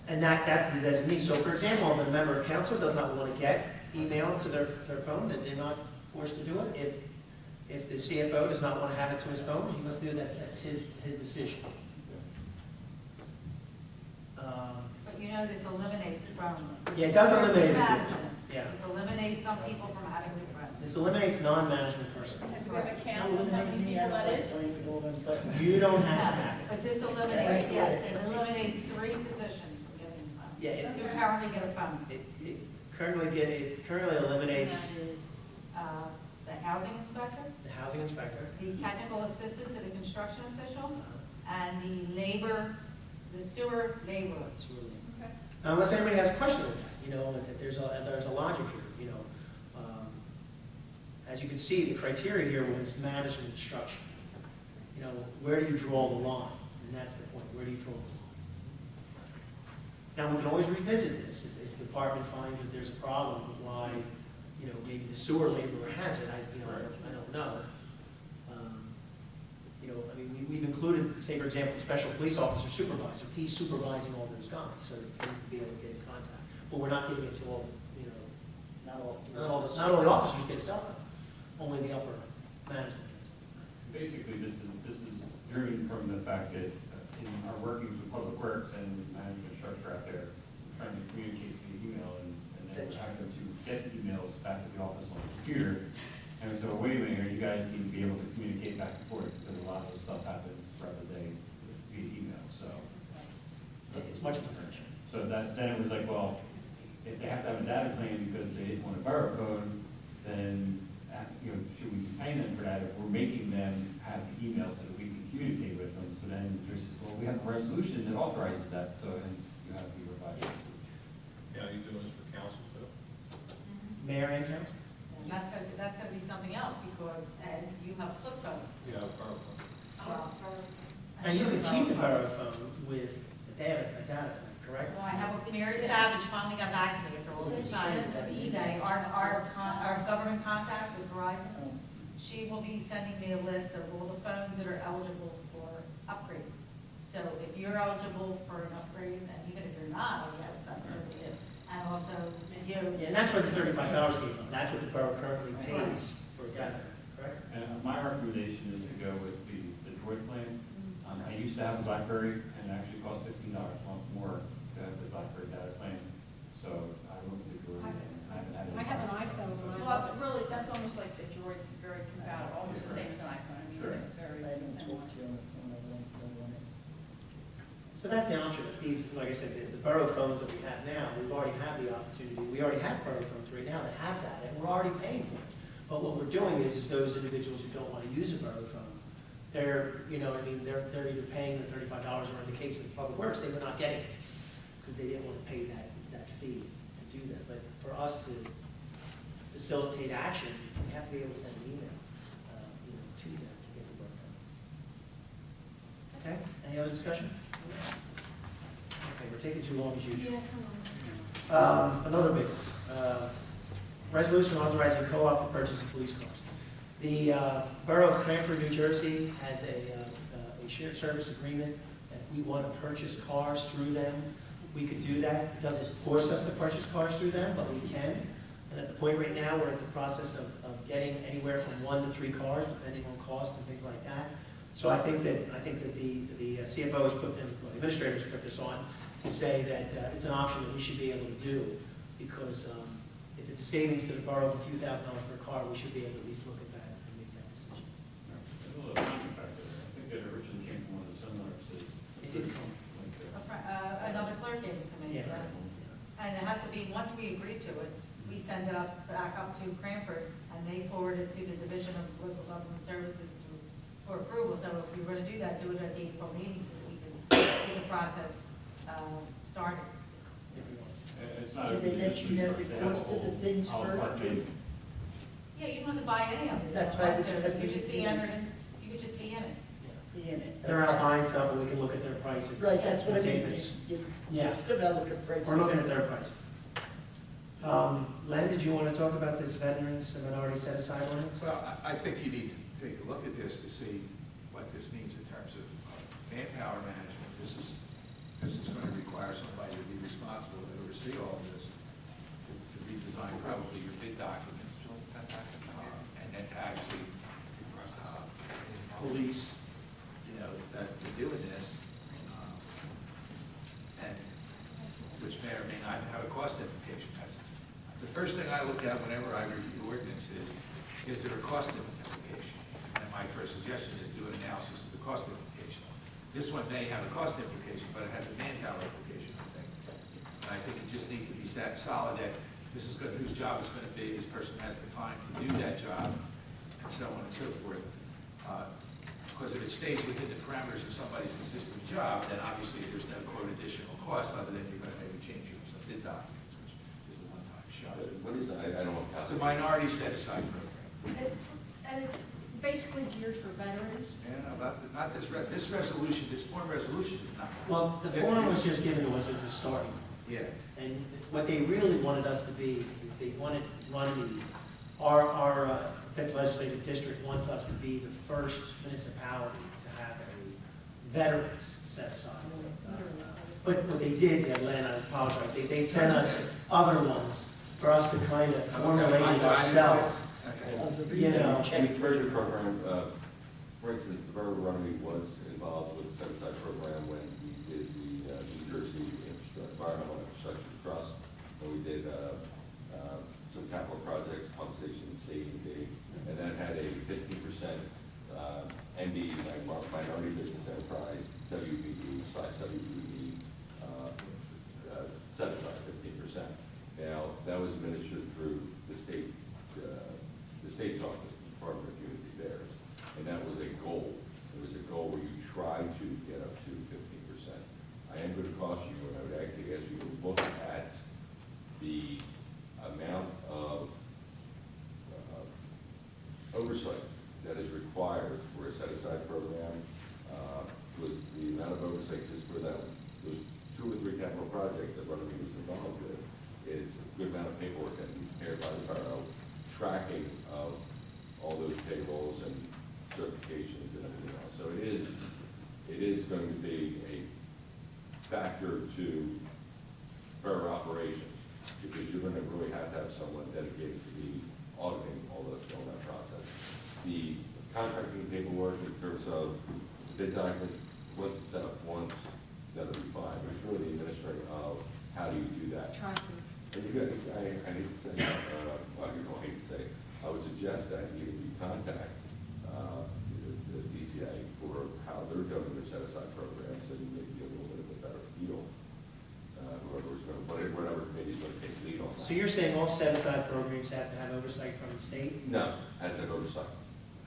And that's the designee. So for example, if a member of council does not want to get email to their phone, that they're not forced to do it. If the CFO does not want to have it to his phone, he must do that. That's his decision. But this eliminates from. Yeah, it does eliminate it. Management. Yeah. This eliminates some people from having the phone. This eliminates non-management person. Do we have a count on how many people that is? You don't have to have it. But this eliminates, yes, it eliminates 3 positions from getting a phone. Yeah, You currently get a phone. it currently eliminates And that is the housing inspector, the housing inspector. the technical assistant to the construction official, and the sewer laborer. Okay. Now, unless anybody has a question with that, and there's a logic here, as you can see, the criteria here was management instruction. Where do you draw the line? And that's the point, where do you draw the line? Now, we can always revisit this, if the department finds that there's a problem, why, you know, maybe the sewer laborer has it, I don't know. You know, I mean, we've included, say, for example, the special police officer supervisor, he's supervising all those guys, so they can be able to get in contact. But we're not giving it to all, you know, not all the officers get a cell phone, only the upper management gets it. Basically, this is driven from the fact that in our workings with Public Works and management structure out there, we're trying to communicate via email and then we're having to get emails back to the office on the computer. And so, wait a minute here, you guys need to be able to communicate back and forth because a lot of the stuff happens throughout the day via email, so. It's much more efficient. So then it was like, well, if they have to have a data plan because they didn't want a borough phone, then, you know, should we be paying them for that if we're making them have the email so that we can communicate with them? So then there's, well, we have a resolution that authorizes that, so hence you have to revise it. Yeah, you doing this for council too? Mayor and council? And that's gonna be something else, because, Ed, you have a flip phone. Yeah, probably. Well, Now, you can keep the borough phone with a data plan, correct? Well, I have, Mary Savage finally got back to me after all this time of eBay, our government contact with Verizon. She will be sending me a list of all the phones that are eligible for upgrade. So if you're eligible for an upgrade, and even if you're not, I guess that's what it is. And also, you. Yeah, and that's where the $35 came from, that's what the borough currently pays for a data plan, correct? And my recommendation is to go with the Droid plan. I used to have a BlackBerry and it actually cost $15 a month more to have the BlackBerry data plan. So I looked at the Droid and I haven't had it. I have an iPhone. And Well, it's really, that's almost like the Droid's very compatible, almost the same as an iPhone. I mean, it's very I don't similar. talk to you on the phone, I don't want it. So that's the option. These, like I said, the borough phones that we have now, we already have the opportunity, we already have borough phones right now that have that, and we're already paying for it. But what we're doing is those individuals who don't want to use a borough phone, they're, you know, I mean, they're either paying the $35, or in the case of Public Works, they were not getting it, because they didn't want to pay that fee to do that. But for us to facilitate action, we have to be able to send an email, you know, to them to get the work done. Okay, any other discussion? Okay, we're taking too long as usual. Yeah, come on. Another big one. Resolution authorizing co-op to purchase of police cars. The Borough of Cranford, New Jersey has a shared service agreement that if we want to purchase cars through them, we could do that. It doesn't force us to purchase cars through them, but we can. And at the point right now, we're in the process of getting anywhere from 1 to 3 cars, depending on cost and things like that. So I think that the CFO has put them, well, the administrators put this on to say that it's an option that we should be able to do, because if it's a savings to the borough of a few $1,000s per car, we should be able to at least look at that and make that decision. There's a little timing factor there. I think it originally came from one of the similar cities. It did come. Another clerk gave it to me. Yeah. And it has to be, once we agree to it, we send it back up to Cranford, and they forward it to the Division of Local Government Services for approval. So if we were to do that, do it at the April meeting so that we can get the process started. It's not. Did they let you know the cost of the things purchased? Yeah, you don't have to buy any of it. That's why I was So you looking could just be at- entered in, you could just be in it. Be in it. They're out buying stuff, and we can look at their prices. Right, that's what I and see mean. if it's- You're still gotta look at prices. We're looking at their price. Len, did you want to talk about this veterans and minority set-aside ordinance? Well, I think you need to take a look at this to see what this means in terms of manpower management. This is going to require somebody to be responsible to oversee all of this, to redesign probably your bid documents, and then to actually police, you know, that you're doing this, and which may or may not have a cost implication. The first thing I look at whenever I review ordinance is there a cost implication? And my first suggestion is do an analysis of the cost implication. This one may have a cost implication, but it has a manpower implication, I think. And I think it just needs to be set solid that this is good, whose job it's going to be, this person has the time to do that job, and so on and so forth. Because if it stays within the parameters of somebody's existing job, then obviously there's no quote additional cost other than you're going to maybe change some bid documents, which is a one-time shot. What is, I don't know. It's a minority set-aside program. And it's basically geared for veterans. Yeah, not this resolution, this form resolution is not. Well, the form was just given to us as a starting Yeah. And what they really wanted us to be is they wanted Runnymede, our fifth legislative district wants us to be the first municipality to have a veterans set aside. But what they did, Len, I apologize, they sent us other ones for us to kind of formulate it ourselves. Okay. You know, The conversion program, for instance, the Borough of Runnymede was involved with the set-aside program when we did the New Jersey Environmental Infrastructure Trust, when we did some capital projects, pump station, safety, and that had a 15% ND, like minority business enterprise, WBE/WBE, set aside 15%. Now, that was administered through the state's office, the Department of Community Affairs, and that was a goal. It was a goal where you try to get up to 15%. I am going to caution you, and I would actually ask you to look at the amount of oversight that is required for a set-aside program. Was the amount of oversight just for that, those 2 or 3 capital projects that Runnymede was involved with, is a good amount of paperwork that is prepared by the borough, tracking of all those tables and certifications and everything else. So it is going to be a factor to borough operations, because you're going to really have to have someone dedicated to be auditing all that process. The contracting paperwork in terms of bid documents, once it's set up once, that'll be fine. But it's really the administering of how do you do that. Tracking. And you got, I hate to say, well, you don't hate to say, I would suggest that you contact the DCA for how they're doing their set-aside programs, and you may get a little bit of a better feel, whoever's going to, whatever committee's going to take lead on that. so you're saying all set-aside programs have to have oversight from the state? No, as an oversight.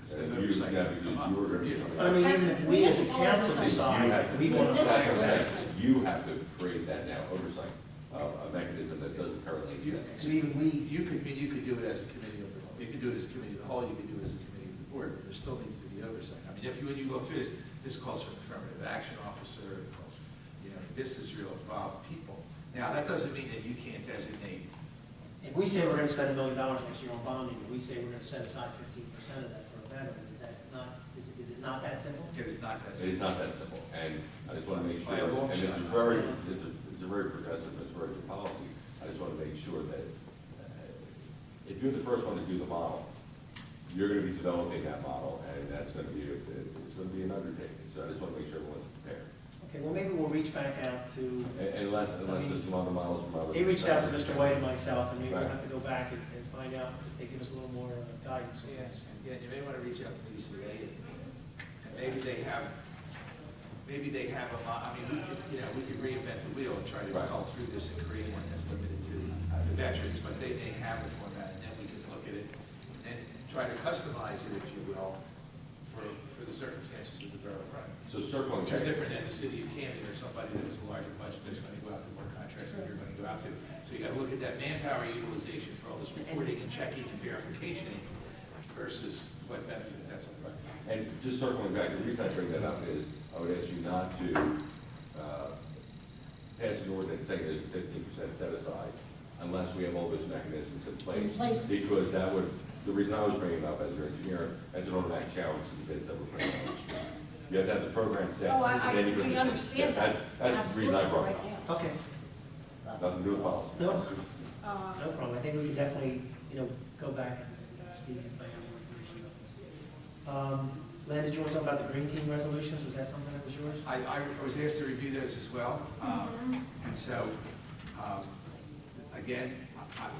As an And you- oversight. yeah, because you were going to be coming I up. mean, even if we as a council You decide, have to- we want to. That's what I'm saying. You have to create that now, oversight, a mechanism that doesn't currently exist. So even we, You could do it as a committee of the whole, you could do it as a committee of the whole, you could do it as a committee of the board, but there still needs to be oversight. I mean, when you go through this calls for an affirmative action officer, it calls, this is real involved people. Now, that doesn't mean that you can't designate. if we say we're going to spend $1 million next year on bonding, and we say we're going to set aside 15% of that for a veteran, is that not, is it not that simple? It is not that. It is not that simple, and I just want to make sure, By a long and it's shot. a very progressive, it's very good policy. I just want to make sure that if you're the first one to do the model, you're going to be developing that model, and that's going to be, it's going to be an undertaking. So I just want to make sure everyone's prepared. Okay, well, maybe we'll reach back out to, Unless there's some other models from other. they reached out to Mr. White and myself, and maybe we'll Right. have to go back and find out if they give us a little more guidance on this. Yeah, you may want to reach out to DCA, and maybe they have I mean, we could reinvent the wheel and try to Right. cull through this and create one that's limited to the veterans, but they may have a format, and then we can look at it and try to customize it, if you will, for the circumstances of the borough. Right. So circling Which are back, different than the city of Camden, or somebody that has a larger budget that's going to go out to more contracts than you're going to go out to. So you got to look at that manpower utilization for all this reporting and checking and verification versus what benefit that's all about. and just circling back, the reason I bring that up is, I would ask you not to pass an ordinance saying there's a 15% set aside unless we have all those mechanisms in place. In place. Because that would, the reason I was bringing it up as your engineer, that's an automatic challenge to the bids that we're putting on the street. You have to have the program set. Oh, and then you we can- understand that. That's the reason I brought it Absolutely, up. right, Okay, Nothing to do with policy. No. yeah. no problem. I think we can definitely, go back and speak and find out more information about this. Len, did you want to talk about the green team resolutions? Was that something that was yours? I was asked to review those as well, and so, again,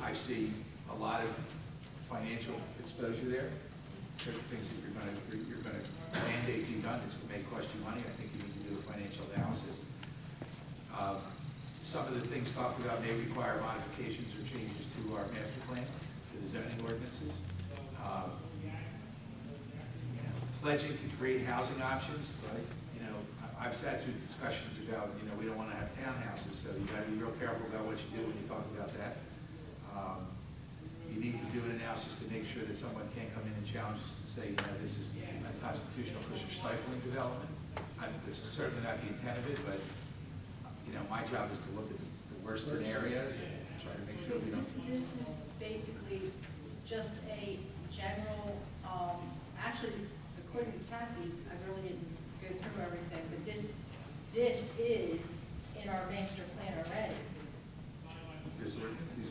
I see a lot of financial exposure there. Certain things that you're going to mandate be done, it's going to cost you money. I think you need to do a financial analysis. Some of the things talked about may require modifications or changes to our master plan, to the zoning ordinances. Pledging to create housing options, like, I've sat through discussions about, we don't want to have townhouses, so you got to be real careful about what you do when you talk about that. You need to do an analysis to make sure that someone can't come in and challenge us and say, this is unconstitutional because you're stifling development. That's certainly not the intent of it, but, my job is to look at the worst scenarios and try to make sure we don't. This is basically just a general, actually, according to Kathy, I really didn't go through everything, but this is in our master plan already. These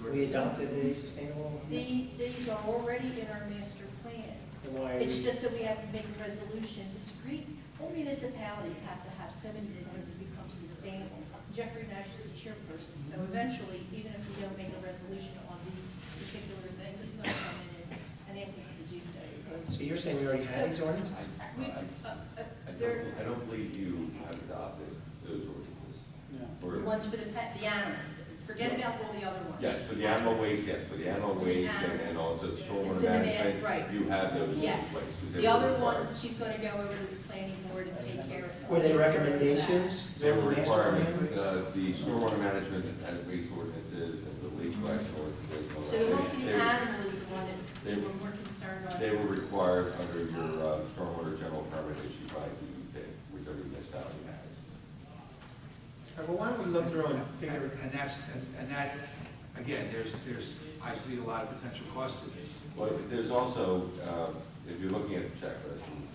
We ordinances. adopted the sustainable. These are already in our master plan. And why are It's we- just that we have to make a resolution. It's free, all municipalities have to have so many things to become sustainable. Jeffrey Nash is the chairperson, so eventually, even if we don't make a resolution on these particular things, he's going to come in and ask us to do so. because- So you're saying we already had these ordinances? We- they're- I don't believe you have adopted those ordinances. The ones for the pet, the animals, forget about all the other ones. Yes, for the animal waste, yes, for the animal For the waste animal. and also It's stormwater in the man- management, right. you have those in Yes. place. 'cause they The were other required. ones, she's going to go over to the planning board and take care of. Were they recommendations? They were Master requiring, plan? the stormwater management and waste ordinances and the leak collection ordinances. and all So that. the one for the They- animal is the one that they- we were more concerned on. They were required under your stormwater general permit issued by DEP, which every municipality has. All right, well, why don't we look through and figure, And that's, and that, again, there's, I see a lot of potential cost to this. Well, there's also, if you're looking at the checklist, and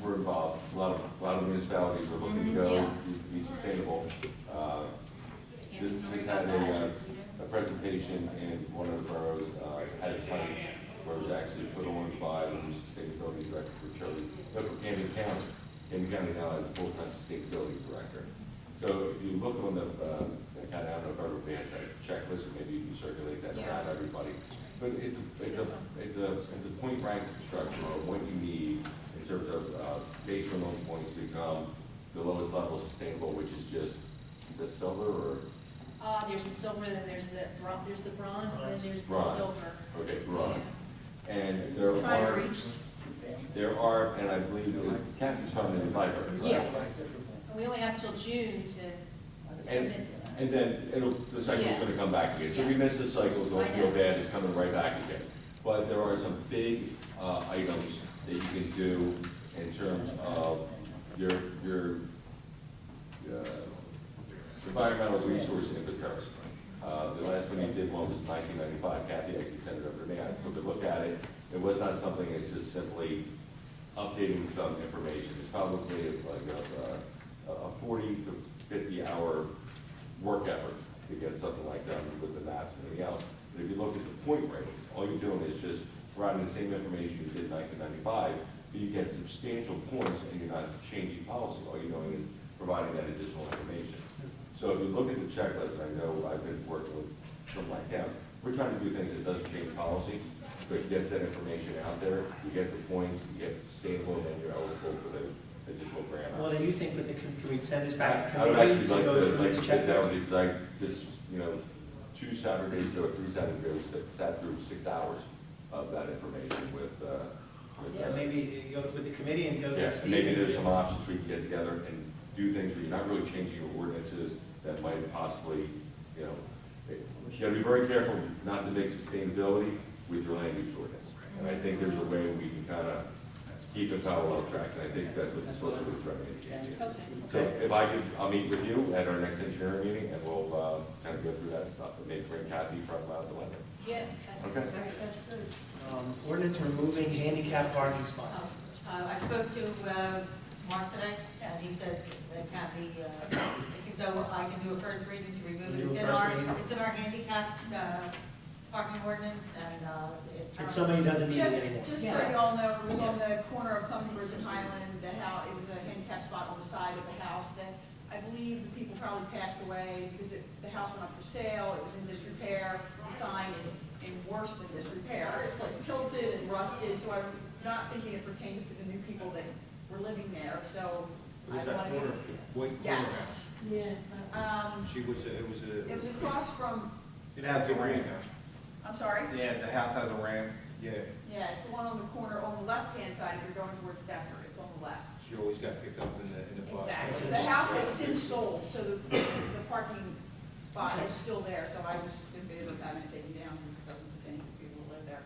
we're involved, a lot of municipalities are looking to go, Yeah. to be sustainable. Just had a presentation in one of the boroughs, had a place where it was actually put on by the new sustainability director for Chile, no, for Camden County. Camden County now has a full-time sustainability director. So if you look on the, kind of, I don't know if everybody has that checklist, or maybe you can circulate that around everybody. But it's a point rank structure of what you need in terms of base minimum points to become the lowest level sustainable, which is just, is that silver or? There's the silver, then there's the bronze, and then there's the Bronze. silver. Okay, bronze. And Trying to reach, and I believe that Kathy's from the Viper. yeah. We only have till June to submit. And then the cycle's Yeah. gonna come back again. So we miss the cycle, don't I feel know. bad, it's coming right back again. But there are some big items that you can do in terms of your environmental resource inventory. The last one you did one was 1995, Kathy actually sent it over to me, I took a look at it. It was not something that's just simply updating some information. It's probably like a 40 to 50 hour work effort to get something like that with the maps and everything else. But if you look at the point ratings, all you're doing is just providing the same information you did in 1995, but you get substantial points and you're not changing policy. All you're doing is providing that additional information. So if you look at the checklist, and I know I've been working with some of my towns, we're trying to do things that doesn't change policy, but gets that information out there, you get the points, you get sustainable, and then you're eligible for the additional grant. what do you think with the, can we send this back to I would committee actually to like go to, through like this to sit down checklist? with you, because I just, 2 Saturdays ago, 3 Saturdays ago, sat through 6 hours of that information with Yeah, maybe you go with the committee and go. yes, Steve maybe and- there's some options we can get together and do things where you're not really changing your ordinances that might possibly, you gotta be very careful not to mix sustainability with your land use ordinance. And I think there's a way we can kind of keep it parallel tracks, and I think that's what the solicitor was trying to indicate. So if I could, I'll meet with you at our next engineering meeting, and we'll kind of go through that stuff, and maybe bring Kathy from the lender. Yeah. Okay. That's good. Ordinance removing handicap parking spots. I spoke to Mark today, and he said that Kathy, so I can do a first reading to remove You it. do a first reading? It's in our handicap parking ordinance, and And somebody doesn't need it Just, anymore. just so y'all know, it was on the corner of Cumberland Bridge and Highland, the house, it was a handicap spot on the side of the house that I believe the people probably passed away because the house went up for sale, it was in disrepair, the sign is in worse than disrepair. It's like tilted and rusted, so I'm not thinking it pertains to the new people that were living there, so I wanted to. Yes. Yeah. It was across from, It has a ramp. I'm sorry? Yeah, the house has a ramp. Yeah, it's the one on the corner, on the left-hand side, if you're going towards Deptford, it's on the left. She always got picked up in the bus. Exactly. The house has since sold, so the parking spot is still there, so I was just in favor of having it taken down since it doesn't pertain to people who live there.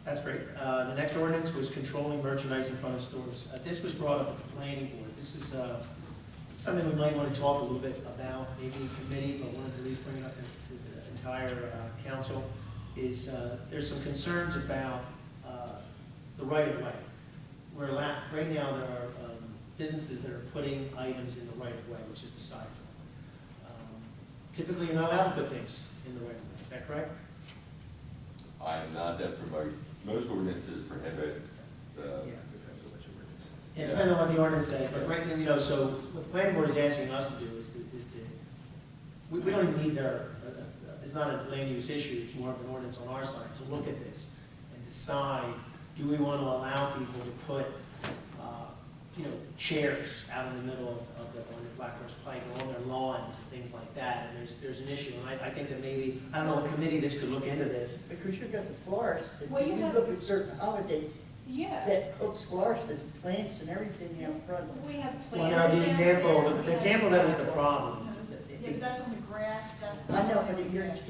That's great. The next ordinance was controlling merchandise in front of stores. This was brought up at the planning board. This is something we might want to talk a little bit about, maybe in committee, but wanted to at least bring it up to the entire council, is there's some concerns about the right-of-way. Right now, there are businesses that are putting items in the right-of-way, which is the sidewalk. Typically, you're not allowed to put things in the right-of-way, is that correct? I'm not that familiar. Most ordinances prohibit the, Yeah, depending on what the ordinance says, but right now, you know, so what the planning board is asking us to do is to, we don't even need it's not a land use issue, it's more of an ordinance on our side, to look at this and decide, do we want to allow people to put, chairs out in the middle of the Black Horse Pike, or on their lawns, and things like that, and there's an issue, and I think that maybe, I don't know what committee this could look into this. Because you've got the florists, and Well, you you can have- look at certain holidays, Yeah. that Cook's florist has plants and everything out front. We have Well, planners. no, the down example, there. the example that was the problem. Yeah, but that's on the grass, that's I not. know, but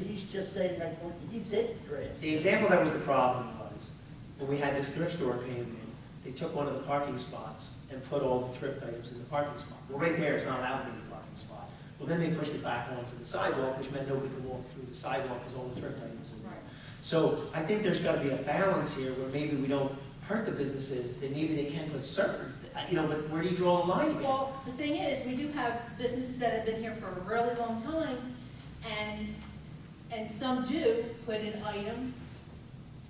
he's just saying, like, he said grass. The example that was the problem was, when we had this thrift store came in, they took one of the parking spots and put all the thrift items in the parking spot. Well, right there, it's not allowed to be in the parking spot. Well, then they pushed it back onto the sidewalk, which meant nobody could walk through the sidewalk because all the thrift items in there. Right. So I think there's got to be a balance here where maybe we don't hurt the businesses, that maybe they can put certain, but where do you draw the line again? Well, the thing is, we do have businesses that have been here for a really long time, and some do put an item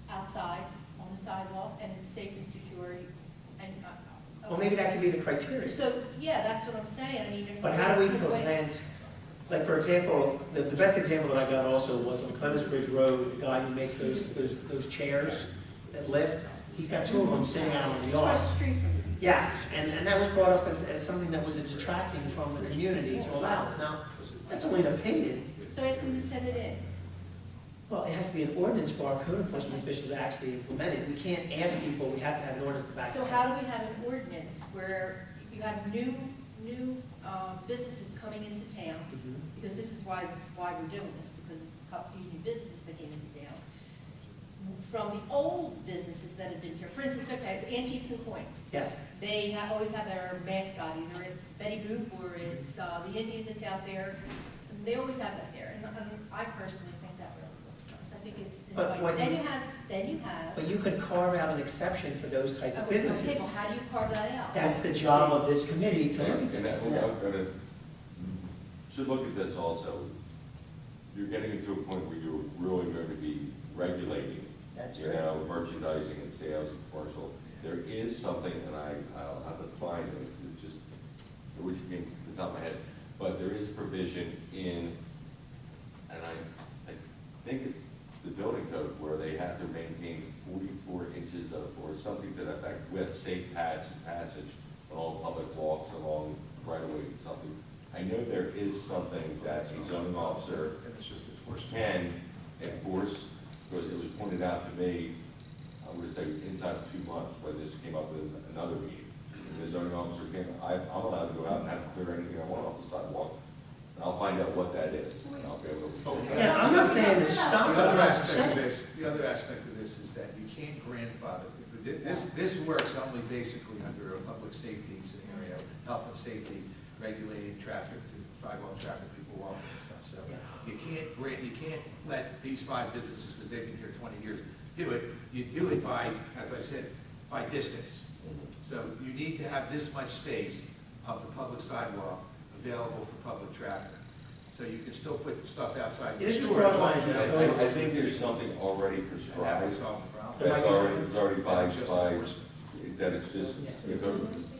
outside on the sidewalk, and it's safe and secure, and. Well, maybe that could be the criteria. So, yeah, that's what I'm saying, I mean. But how do we prevent, like, for example, the best example that I got also was on Clemens Bridge Road, the guy who makes those chairs that lift, he's got two of them sitting out in the yard. Across the street from you. Yes, and that was brought up as something that was a detracting from the community to allow this. Now, that's only an opinion. So ask them to send it in. Well, it has to be an ordinance for our code enforcement official to actually implement it. We can't ask people, we have to have an ordinance to back So this how up. do we have an ordinance where you have new businesses coming into town? Mhm. Because this is why we're doing this, because of a few new businesses that came into town. From the old businesses that have been here, for instance, okay, Antiques and Coins. Yes. They always have their mascot, either it's Betty Boop or it's the Indian that's out there. They always have that there, and I personally think that really looks nice. I think it's But inviting. what Then you have. But you could carve out an exception for those type of Okay, businesses. well, how do you carve that out? That's the job of this committee to look at and this. that, I'm gonna, should look at this also. You're getting into a point where you're really going to be regulating, That's you right. know, merchandising and sales and commercial. There is something, and I'll have to find it, it just, it always came to the top of my head, but there is provision in, and I think it's the building code where they have to maintain 44 inches of, or something to that effect, with safe passage on all public walks along right-of-ways or something. I know there is something that a zoning officer And it's just enforcement. can enforce, because it was pointed out to me, I would say inside of 2 months, when this came up with another meeting. And the zoning officer came, I'm allowed to go out and have to clear anything I want off the sidewalk, and I'll find out what that is, and I'll be able to. Yeah, I'm not saying to stop The it, other I'm aspect of saying. this is that you can't grandfather. This works only basically under a public safety scenario, health and safety, regulating traffic, sidewalk traffic, people walking and stuff. So you can't let these 5 businesses, because they've been here 20 years, do it. You do it by, as I said, by distance. So you need to have this much space of the public sidewalk available for public traffic. So you can still put stuff outside the This was store. brought as long by as you the- have- I think there's something already And that prescribed. would solve the problem. It's already by, It's just by, enforcement. that it's just, Yeah.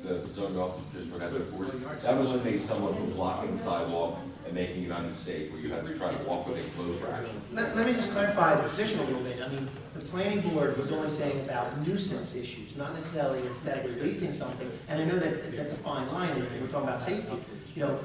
the zoning officer just would have to enforce. That would eliminate someone from blocking the sidewalk and making it unsafe, where you have to try to walk within closed action. Let me just clarify the position a little bit. I mean, the planning board was only saying about nuisance issues, not necessarily instead of releasing something. And I know that that's a fine line, and we're talking about safety. You know,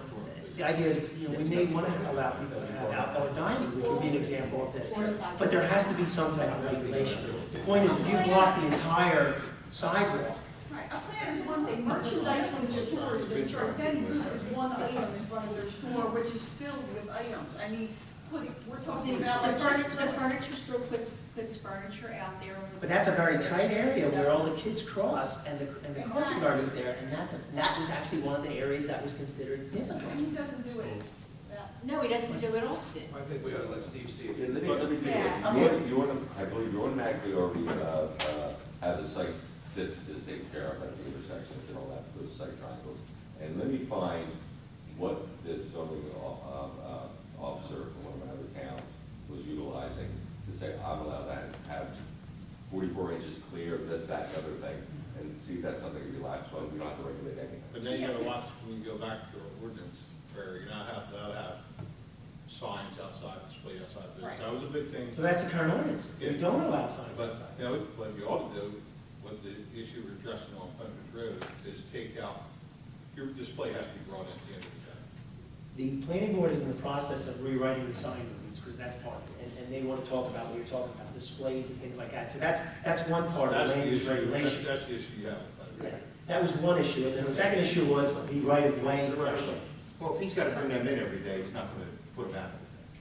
the idea is, we may want to allow people to have outdoor dining, which would be an example of this. But there has to be some type of regulation. The point is, if you block the entire sidewalk, Right, a plan is one thing, merchandise from the stores, they throw Betty Boop is one item in front of their store, which is filled with items. I mean, we're talking about The like furniture store puts puts furniture out there on the. But that's a very tight area where all So- the kids cross and the crossing guard is there, and that was actually one of the areas that was considered difficult. And he doesn't do it that. No, he doesn't do it often. I think we ought to let Steve see if Let he's. me tell Yeah. you, you want to, I believe you automatically already have the site distances taken care of at the intersections and all that, those site triangles. And let me find what this zoning officer from one of my other towns was utilizing to say, I'm allowed to have 44 inches clear, this, that, and other thing, and see if that's something to be allowed, so we don't have to regulate anything. But then you gotta watch, when you go back to our ordinance, where you're not have to have signs outside, display outside, Right. that was a big thing. So that's the current ordinance. We Yeah. don't allow signs But, outside. you know, what you ought to do, what the issue we're addressing on Plymouth Road, is take out, your display has to be brought in at the end of the day. The planning board is in the process of rewriting the sign ordinance, because that's part of it, and they want to talk about what you're talking about, displays and things like that. So that's one part of the That's the land use issue, regulation. that's the issue you have with Plymouth Yeah, Road. that was one issue, and then the second issue was the right of way question. Well, if he's got to bring them in every day, he's not going to put them out.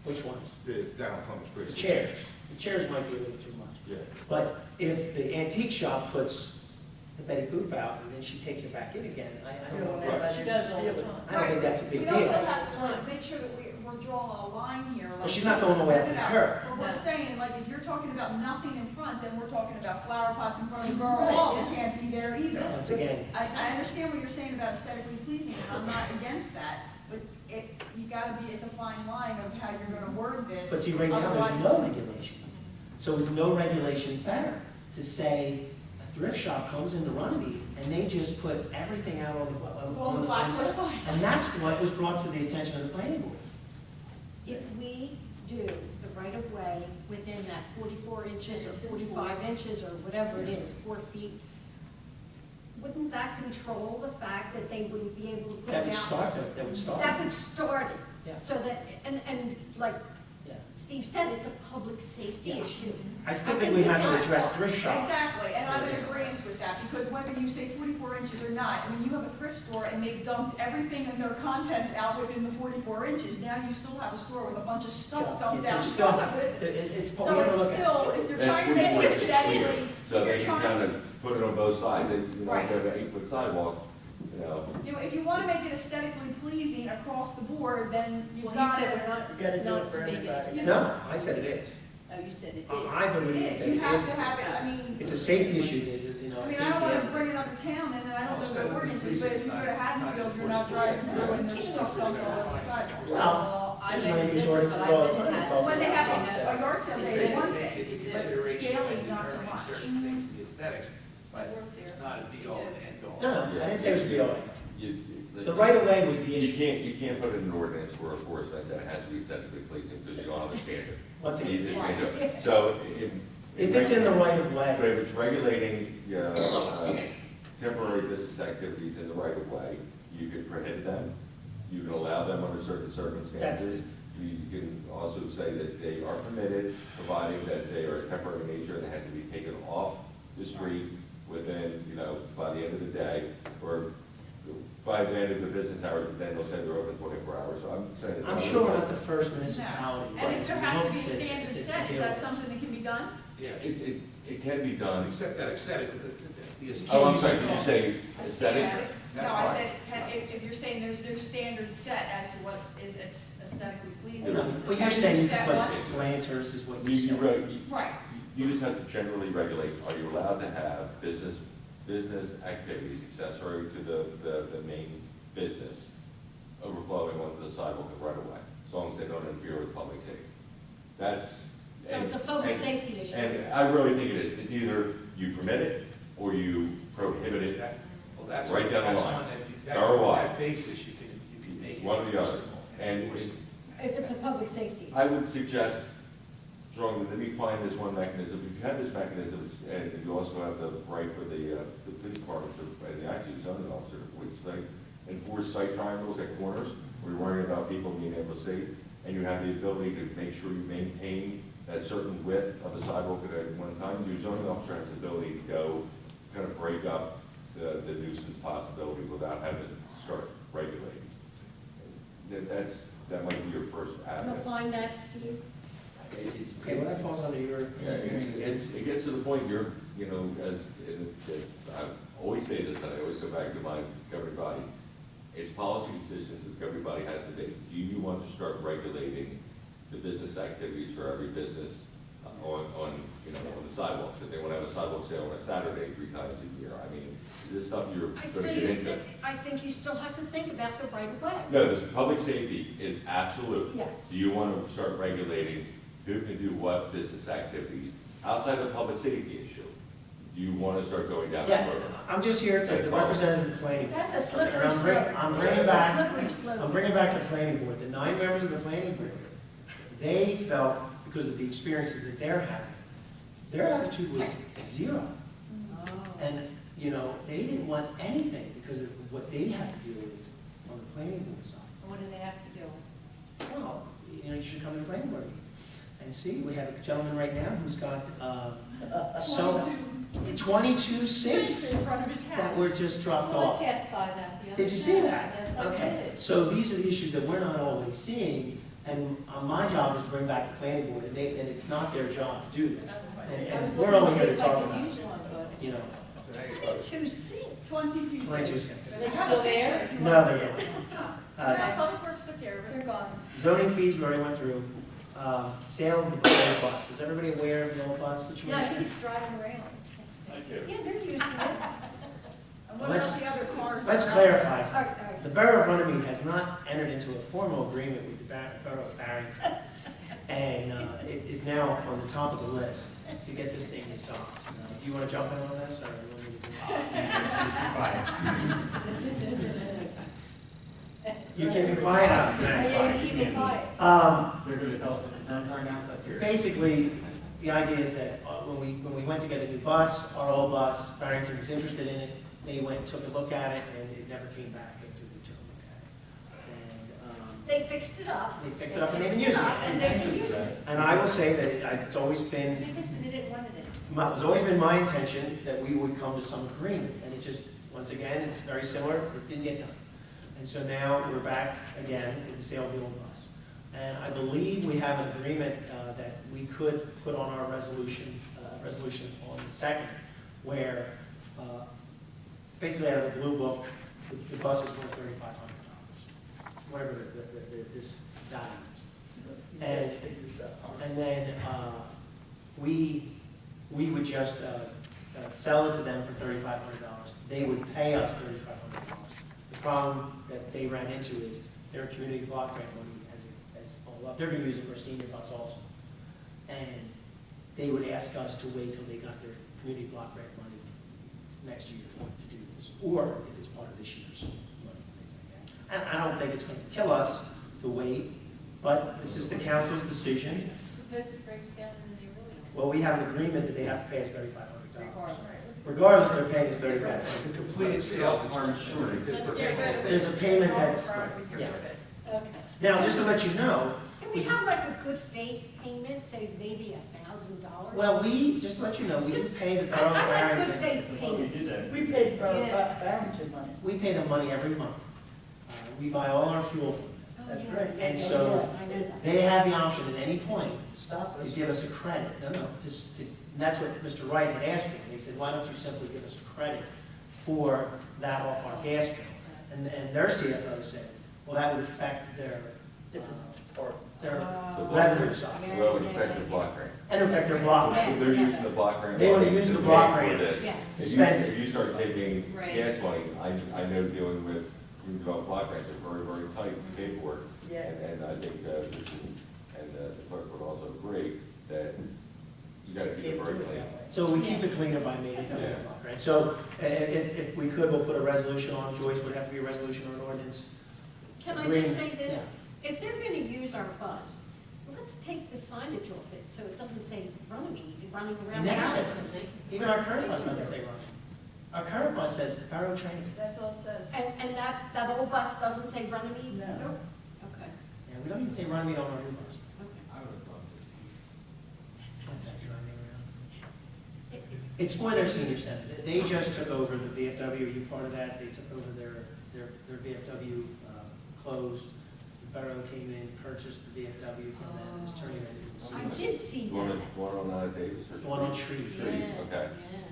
Which ones? Down on Plymouth Bridge. The chairs. The chairs might be a little too much. Yeah. But if the antique shop puts the Betty Boop out and then she takes it back in again, I don't know. if that's- She does all the time. I don't think that's a big We also deal. have to like, make sure that we're drawing a line here. Well, like- she's not going away after the No, no, no. curb. But we're saying, like, if you're talking about nothing in front, then we're talking about flower pots in front of the Borough Hall, that can't be there either. Once again, I understand what you're saying about aesthetically pleasing, and I'm not against that, but you gotta be, it's a fine line of how you're gonna word this. but see, right now, there's no Otherwise- regulation. So is no regulation better to say a thrift shop comes into Runnymede and they just put everything out on All the the black side? stuff. And that's what was brought to the attention of the planning board. If we do the right of way within that 44 inches or 45 inches or whatever it is, 4 feet, wouldn't that control the fact that they wouldn't be able to put That it would out? start, that would start. That would start Yeah. it, so that, and like Yeah. Steve said, it's a public safety Yeah. issue. I still think we have to address thrift shops. Exactly, and I'm in agreement with that, because whether you say 44 inches or not, I mean, you have a thrift store and they've dumped everything and their contents out within the 44 inches. Now you still have a store with a bunch of stuff dumped out. It's still, it's, we So have to it's look at. still, if you're That's trying to make it 44 inches clear, aesthetically, so if they you're can kind trying, of put it on both sides, they, you know, Right. have an 8-foot sidewalk, you know. if you want to make it aesthetically pleasing across the board, then you've Well, got he said to. we're not, You gotta it's do not it for to make it. everybody. No, I said it is. Oh, you said it I is. believe It is, that you it have is. to have it, I mean. It's a safety issue, you know. I mean, safety I don't want to hazard. bring another town in, and I don't know Also, the ordinances, but if you go to Haddonfield, you're not driving through and there's stuff dumped all over the sidewalk. Well, I there's beg land to use differ, ordinances but all I the went time. to It's all When they have about- a yard sale, They they take one into thing, but consideration daily, when not so determining much. certain things, the aesthetics, but it's not a be all and end all. No, I didn't say it was be all. You- The right of way was the You issue. can't put in an ordinance for enforcement that it has to be aesthetically pleasing, because you don't have a standard. Once You again, just can't do it. So if it's in the right of But way, if it's regulating temporary business activities in the right of way, you could prohibit them, you can allow them under certain circumstances. You can also say that they are permitted, providing that they are temporary in nature, and they have to be taken off the street within, you know, by the end of the day, or by the end of the business hours, but then they'll say they're open 24 hours, so I'm saying. that- I'm sure we're not the first municipality. No. And if there has to be a to- standard to set, is deal that with this. something that can be done? Yeah, It can be done. except that aesthetic, the aesthetic. Oh, I'm sorry, did you say A aesthetic? standard? No, That's I fine. said, if you're saying there's no standard set as to what is aesthetically pleasing. No, But you're Have you saying you set can one? put planters is what you You said. Right, You just have to generally regulate, are you allowed to have business activities accessory to the main business overflowing onto the sidewalk and right away, as long as they don't interfere with public safety. That's. So it's a public safety issue. And I really think it is. It's either you permit it or you prohibit it. Well, that's Right down the that's line. one that you- that's Borough on wide. that basis, you can make it. One or the other. enforceable And enforceable. If it's a public safety issue. I would suggest strongly, let me find this one mechanism. If you have this mechanism, and you also have the right for the police department to, and the actually zoning officer to enforce site triangles at corners, where you're worrying about people being able to see, and you have the ability to make sure you maintain that certain width of the sidewalk at one time, your zoning officer has the ability to go kind of break up the nuisance possibility without having to start regulating. That might be your first avenue. You'll find that, Steve? It's- Okay, well, that falls under your Yeah, it gets to the point you're, you know, I always say this, and I always go back to my governing bodies. It's policy decisions that every body has to make. Do you want to start regulating the business activities for every business on the sidewalks? If they want to have a sidewalk sale on a Saturday 3 times a year, I mean, is this stuff you're I going still to get use into? it, I think you still have to think about the right of way. No, this public safety is absolute. Yeah. Do you want to start regulating who can do what business activities outside the public safety issue? Do you want to start going down that Yeah, road? I'm just here as the representative of the planning. board. That's a slippery And slope. I'm This bringing is a back, slippery slope. I'm bringing back the planning board, the 9 members of the planning board. They felt, because of the experiences that they're having, their attitude was 0. Oh. And, they didn't want anything because of what they have to deal with on the planning board side. What do they have to do? Well, you should come to the planning board meeting and see. We have a gentleman right now who's got, 22 sinks In front of his that house. were just dropped Well, off. I passed by that the other Did you see day. that? Yes, I Okay, did. so these are the issues that we're not always seeing, and my job is to bring back the planning board, and it's not their job to do this. And I was we're looking only to here see to if I talk could about, use one, but 22 sinks. 22 22 cents. cents. Are they still there? No, they're not. Yeah, Public Works took care of it. They're gone. Zoning fees, we already went through. Sale of the old bus, is everybody aware of the old bus situation? Yeah, I think it's driving around. Thank you. Yeah, they're using it. And what about Let's- the other cars? Let's that are out clarify there? something. The Borough of Runnymede has not entered into a formal agreement with the Borough of Barrington, and it is now on the top of the list to get this thing resolved. Do you want to jump in on this, or you want me to do it? You can be quiet out Yeah, there. keep it quiet. They're gonna tell us what the terms are now, that's your. Basically, the idea is that when we went to get a new bus, our old bus, Barrington was interested in it. They went and took a look at it, and it never came back after they took a look at it. And They fixed it up. they fixed it up and they've been using it. And they've been using it. And I will say that it's always been, Because they didn't want it. it's always been my intention that we would come to some agreement. And it's just, once again, it's very similar, it didn't get done. And so now we're back again with the sale of the old bus. And I believe we have an agreement that we could put on our resolution on the 2nd, where basically out of the blue book, the bus is worth $3,500, whatever this value is. And then we would just sell it to them for $3,500. They would pay us $3,500. The problem that they ran into is their community block grant money has all up. They're going to use it for a senior bus also. And they would ask us to wait till they got their community block grant money next year to do this, or if it's part of this year's money, things like that. And I don't think it's going to kill us to wait, but this is the council's decision. Suppose it breaks down and they really don't. Well, we have an agreement that they have to pay us $3,500. Regardless. Regardless, they're paying us $3,500. It's a completed sale, which is There's a payment that's, yeah. Okay. Now, just to let you know, Can we have like a good faith payment, say maybe $1,000? well, just to let you know, we didn't pay the Borough of I like good Barrington. faith payments. We paid Yeah. Barrington money. We pay them money every month. We buy all our fuel from them. That's great. And so I know that. they have the option at any point Stop to us. give us a credit. No, and that's what Mr. Wright had asked me. He said, why don't you simply give us a credit for that off our gas bill? And their CFO said, well, that would affect their revenue side. Well, it would affect the block grant. And affect their block grant. If they're using the block grant. They wanna money use the to block pay for grant. this, Yeah. If you start taking Right. gas money, I know dealing with community development block grants, they're very, very tight in paperwork. Yeah. And I think, the clerk would also agree that you gotta keep it very clean. So we keep it cleaner by maintaining Yeah. the block grant. So if we could, we'll put a resolution on. Joyce, would it have to be a resolution or an ordinance? Can I just say this? If they're gonna use our bus, let's take the signage off it, so it doesn't say Runnymede running It around never said, Barrington. even our current bus doesn't say run. Our current bus says Borough Transit. That's all it says. And that old bus doesn't say Runnymede? No. Nope. Okay. Yeah, we don't even say Runnymede on our new bus. Okay. I would have thought this. What's that driving around? It's for their senior center. They just took over the VFW. Are you part of that? They took over their VFW closed. Borough came in, purchased the VFW from them, is turning it into. I did see One that. on Davis or? The one on Shreve. Yeah, Okay.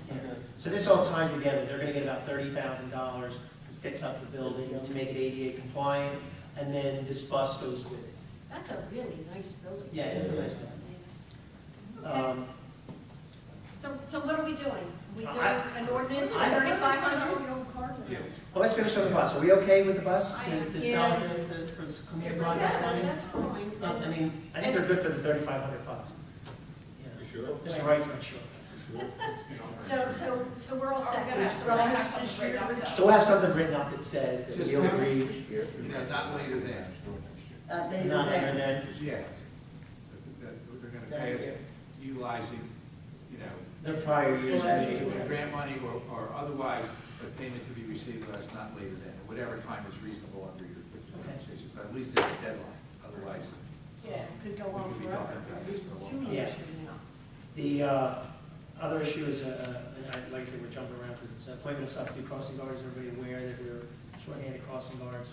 yeah. So this all ties together, they're gonna get about $30,000 to fix up the building, to make it ADA compliant, and then this bus goes with it. That's a really nice building. Yeah, it's a nice building. Okay, so what are we doing? We doing I- an ordinance for I- 3,500? Yeah. Well, let's finish on the bus, are we okay with the bus, I to am. sell it for the community Yeah, broadband? that's fine. I mean, I think they're good for the $3,500. You sure? Mr. Wright's not sure. So we're all set. Are we gonna It's have to promised have this something year, written up, Rich. though? So we'll have something written up that says that Just we Promised agree. this year. You know, not later than. Later Not later than. than, Yeah. That they're gonna pay us utilizing, you know, their prior years. So, meeting. grant money or otherwise, but payment to be received less, not later than, or whatever time is reasonable under your conversation. But at least there's a deadline, otherwise. Yeah, could go We on could be forever. talking about this for a long 2 time. years Yeah. from now. The other issue is, like I said, we're jumping around because it's appointment of substitute crossing guards. Everybody aware that we're short-handed crossing guards?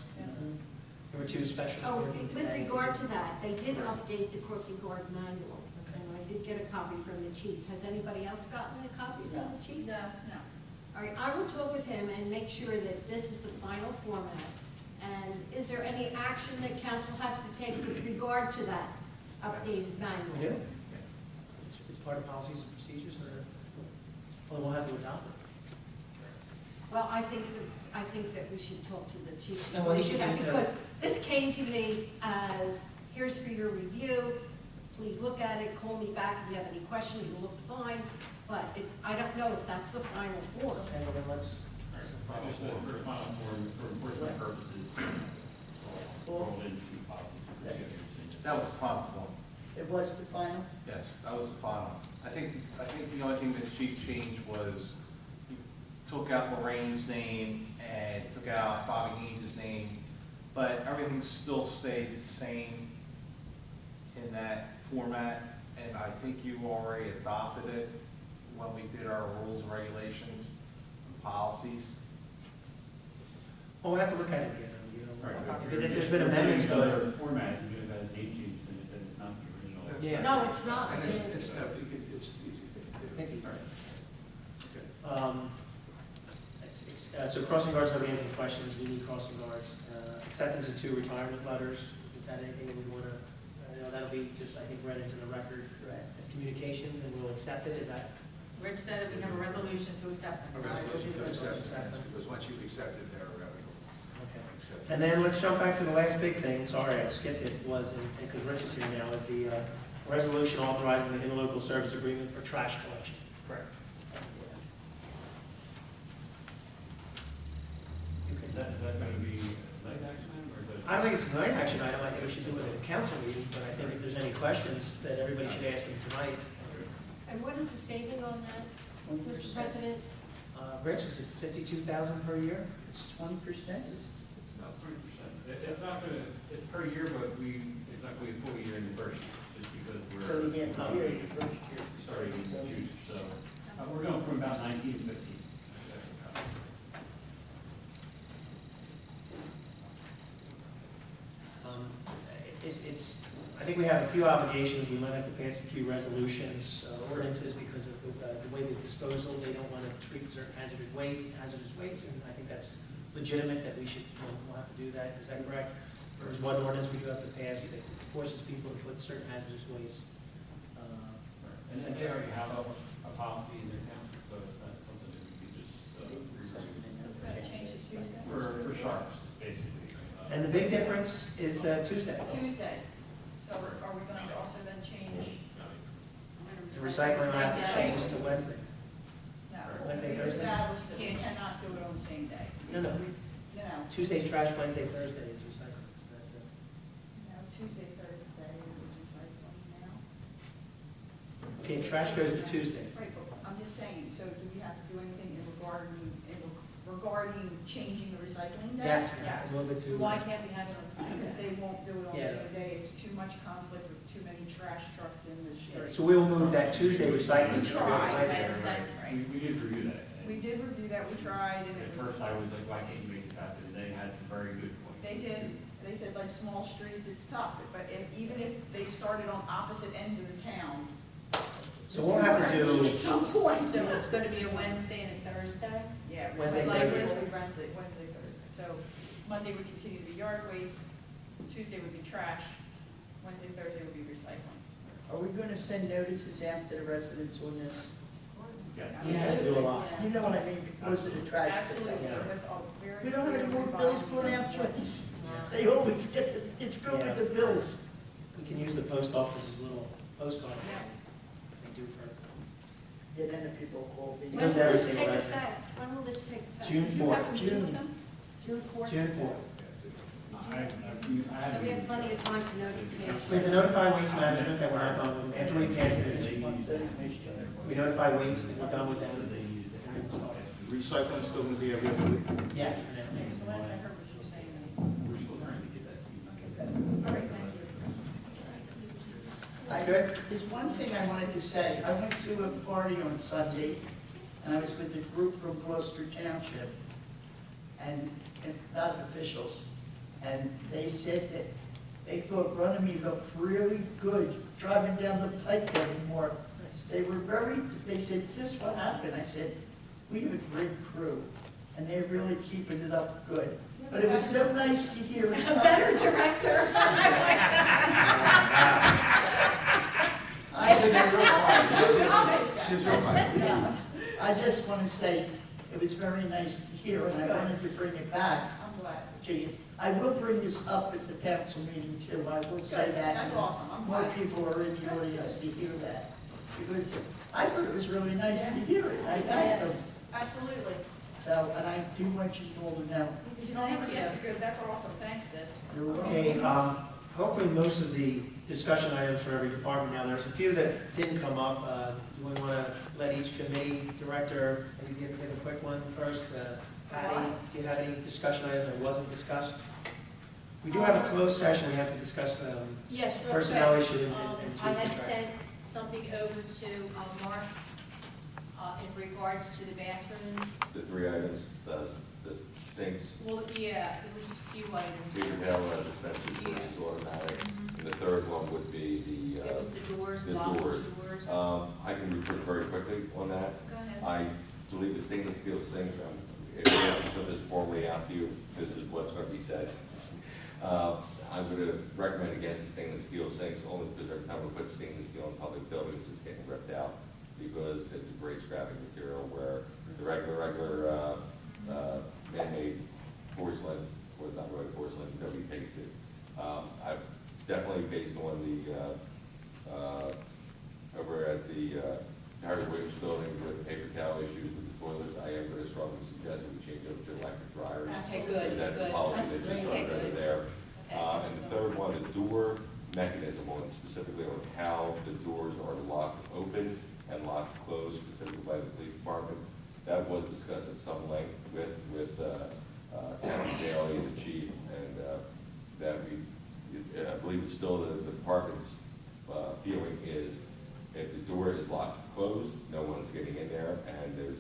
There were two specials Oh, working with today. regard to that, they did update the crossing guard manual, and I did get a copy from the chief. Has anybody else gotten a copy from the chief? No, no. All right, I will talk with him and make sure that this is the final format. And is there any action that council has to take with regard to that updated manual? We do. It's part of policies and procedures that are, well, we'll have to adopt it. Well, I think that we should talk to the chief. And well, he should Yeah, do because this came to me as, here's for your review, please look at it, call me back if you have any questions, it looked fine, but I don't know if that's the final form. Okay, well then let's, Just for final form, for enforcement purposes, rolled into policies and procedures. That was the final one. It was the final? Yes, that was the final. I think the only thing that the chief changed was he took out Lorraine's name and took out Bobby Haynes' name, but everything still stayed the same in that format, and I think you already adopted it when we did our rules and regulations and policies. well, we'll have to look at it again. You Right, know, but if there's been amendments to it. Other format, you could have had name changes in it, then it's not the original. Yeah. No, it's not. And it's easy thing to do. It's easy. Okay. So crossing guards, nobody has any questions, we need crossing guards. Acceptance of 2 retirement letters, is that anything that we want to, that'll be just, I think, read into the record as communication, and we'll accept it, is that? Rich said if we have a resolution to accept A them. resolution to accept, Accept. because once you've accepted, they're irrevocable. Okay. Accept. And then let's jump back to the last big thing, sorry, I skipped it, was, because Rich is here now, is the resolution authorizing the interlocal service agreement for trash collection. Correct. Is that going to be a night action item, or is that? I don't think it's a night action item, I think we should do it at a council meeting, but I think if there's any questions, that everybody should ask him tonight. And what is the saving on that, Mr. President? Rich, is it 52,000 per year? It's 20%? It's about 30%. It's not going to, it's per year, but it's not going to be a full year in the first, just because we're. So you get the year, the first year. Starting in June, so, we're going from about 19 to 15. I think we have a few obligations, we might have to pass a few resolutions, ordinances, because of the way they disposal, they don't want to treat certain hazardous waste, and I think that's legitimate, that we should, we'll have to do that, is that correct? There's one ordinance we do have to pass that forces people to put certain hazardous waste. And they already have a policy in their town, so it's not something that we could just, It's gonna change to Tuesday? for sharps, basically. And the big difference is Tuesday. Tuesday. So are we going to also then change? The recycling will have to Same day? change to Wednesday. No, Wednesday, we Thursday? established that we cannot do it on the same day. No, no. No, Tuesday's trash, Wednesday, Thursday is recycling. Is that, no, Tuesday, Thursday is recycling now. Okay, trash goes to Tuesday. Right, but I'm just saying, so do we have to do anything regarding changing the recycling day? Yes, we have to move it to. Why can't we have it on the same day? Because they won't do it on the Yeah. same day. It's too much conflict with too many trash trucks in the street. So we will move that Tuesday recycling. We to tried, Wednesday. Wednesday, right. We did review that. We did review that, we tried, and At it was, first, I was like, why can't you make it happen? And they had some very good points. they did, they said, like, small streets, it's tough, but even if they started on opposite ends of the town. So we'll have to do, At some point. So it's gonna be a Wednesday and a Thursday? Yeah, Wednesday, Thursday Thursday. will be Wednesday, Thursday. So Monday would continue to be yard waste, Tuesday would be trash, Wednesday, Thursday would be recycling. Are we gonna send notices out to the residents on this? you have to do a lot. You know what I mean, because of the trash Absolutely, pickup. with a very. We don't have any more bills going out, Joyce. They always get, it's good with the bills. We can use the post office's little postcard. Yeah. They do for Yeah, then the people call me. When will this take take effect? effect? When will this take effect? June You have 4th. to meet with them? June 4th? June 4th. So we have plenty of time for notification. We have to notify waste management that we're not done, after we pass this, we notify waste that we're done with them. and we'll start it. Recycling's still gonna be every other week? Yes, for now. Okay, so last I heard what you were saying. We're still trying to get that feedback. All right, thank you. That's good. There's one thing I wanted to say. I went to a party on Sunday, and I was with a group from Gloucester Township, and not officials, and they said that they thought Runnymede looked really good driving down the pike anymore. They were they said, is this what happened? I said, we have a great crew, and they're really keeping it up good. But it was so nice to hear. A better director. She's real quiet. I just want to say, it was very nice to hear, and I wanted to bring it back. I'm glad. Geez, I will bring this up at the council meeting too, I will say Good. that. That's awesome. I'm More glad. people are in the audience to hear that, because I thought it was really nice to hear it, I thank them. Absolutely. So, and I do want you all to know, Because you don't have to get good, that's awesome, thanks, sis. you're welcome. Okay, hopefully most of the discussion items for every department now, there's a few that didn't come up. Do we want to let each committee director, maybe give a quick one first? Patty, do you have any discussion item that wasn't discussed? We do have a closed session, we have to discuss Yes, real quick. personnel issues and I had contracts. sent something over to Mark in regards to the bathrooms. The three items, the sinks, Well, yeah, there was a few items. paper towel, dispensers versus automatic. And the third one would be It was the doors, the lockable doors. doors. I can report very quickly on that. Go ahead. I believe the stainless steel sinks, if we have to put this formally out to you, this is what's going to be said. I'm going to recommend against the stainless steel sinks only because every time we put stainless steel in public buildings, it's getting ripped out because it's a great scrapping material where the regular man-made porcelain, or not really porcelain, nobody takes it. I've definitely based on the, over at the Harry Williams building with paper towel issues with the toilets, I am going to strongly suggest that we change over to electric dryers. Okay, good, Because that's the good. policy That's that just great. started Okay, over good. there. Okay. And the third one, the door mechanism, on specifically on how the doors are locked open and locked closed, specifically by the police department. That was discussed at some length with Captain Daly, the chief, and that I believe it's still the department's feeling is if the door is locked closed, no one's getting in there, and there's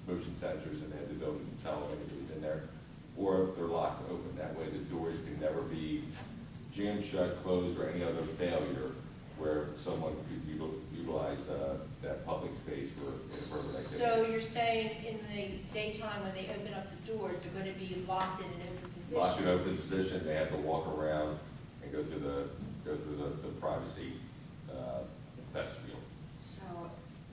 motion sensors in there, the building can tell if anybody's in there, or if they're locked open. That way the doors can never be jammed shut, closed, or any other failure where someone could utilize that public space for inappropriate activity. So you're saying in the daytime when they open up the doors, they're going to be locked in an open position? Locked in open position, they have to walk around and go through the privacy vestibule. So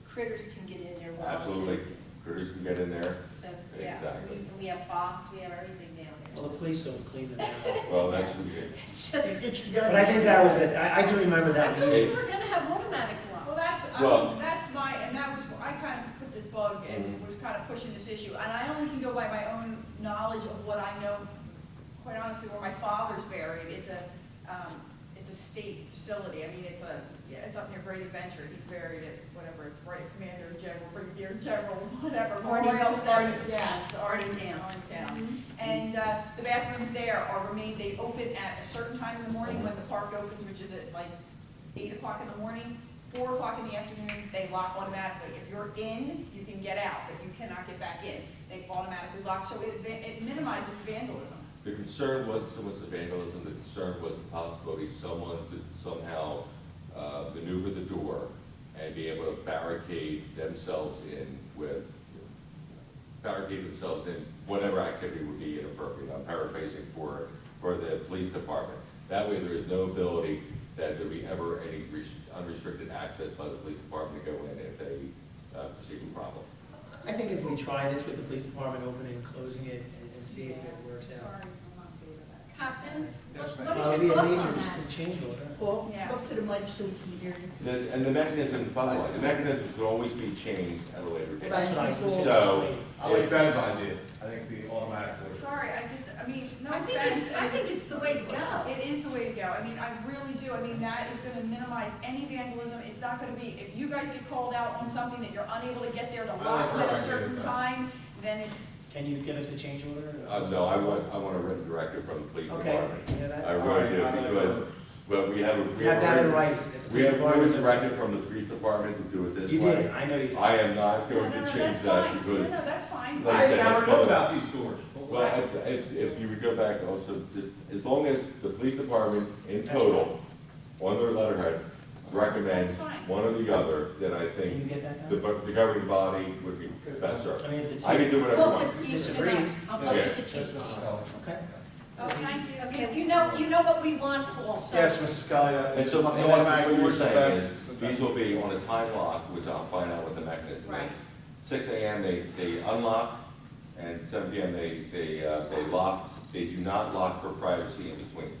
critters can get in there while it's Absolutely, open. critters can get in there. So, yeah, Exactly. we have fox, we have everything down Well, there. the police will clean it out. Well, that's what we did. It's just, But I think that was it. I do remember I that thought meeting. we were gonna have automatic Well, locks. that's, Well- that's my, and that was, I kind of put this bug and was kind of pushing this issue. And I only can go by my own knowledge of what I know, quite honestly, where my father's buried. It's a state facility. I mean, it's up near Great Adventure. He's buried at whatever, it's right, Commander General, Brigadier General, whatever. Memorial Center. Yes, Artytown. Artytown. And the bathrooms there they open at a certain time in the morning when the park opens, which is at like 8 o'clock in the morning, 4 o'clock in the afternoon, they lock automatically. If you're in, you can get out, but you cannot get back in. They automatically lock, so it minimizes vandalism. The concern wasn't so much the vandalism, the concern was the possibility someone could somehow maneuver the door and be able to barricade themselves in whatever activity would be inappropriate. I'm paraphrasing for the police department. That way there is no ability that there be ever any unrestricted access by the police department to go in if they perceive a problem. I think if we try this with the police department opening and closing it and see if it works out. Sorry, I'm not good at that. Captain, Yes, what ma'am. what We is your have thoughts on major that? change order. Paul, Yeah. up to the mic so we can hear you. And the mechanism, by the way, the mechanism could always be changed at a later Well, date. that's what I was just So- explaining. I like Ben's idea, I think the automatic would. Sorry, I mean, no I offense. think it's the way to go. It is the way to go. I mean, I really do. I mean, that is gonna minimize any vandalism. It's not gonna be, if you guys get called out on something that you're unable to get there to lock like at a her certain idea. time, then it's, Can you give us a change order? No, I want a written directive from the police Okay, department. you hear that? I really do, All right, I like because, her. but we have a. We have to have it right. We have a directive from the police department to do it this way. You did, I know you did. I am not no, going no, to no, change that's that fine. because, No, that's fine. Like I I said, never that's knew public. about these doors. well, if you would go back also, just, as long as the police department in total, on their letterhead, recommends That's fine. one or the other, then I Can you think get that the, done? the governing body would be best served. I mean, if the I can do whatever I Talk want. with Chief Disagrees. tonight. I'll talk Yeah. with the chief. Okay. Oh, thank you. Okay, you know what we want also. Yes, Mrs. Scully. And so, the and that's automatic what you're doors are saying better. is, these will be on a time lock, which I'll find out what the mechanism is. Right. 6 AM, they unlock, and 7 PM, they lock. They do not lock for privacy in between.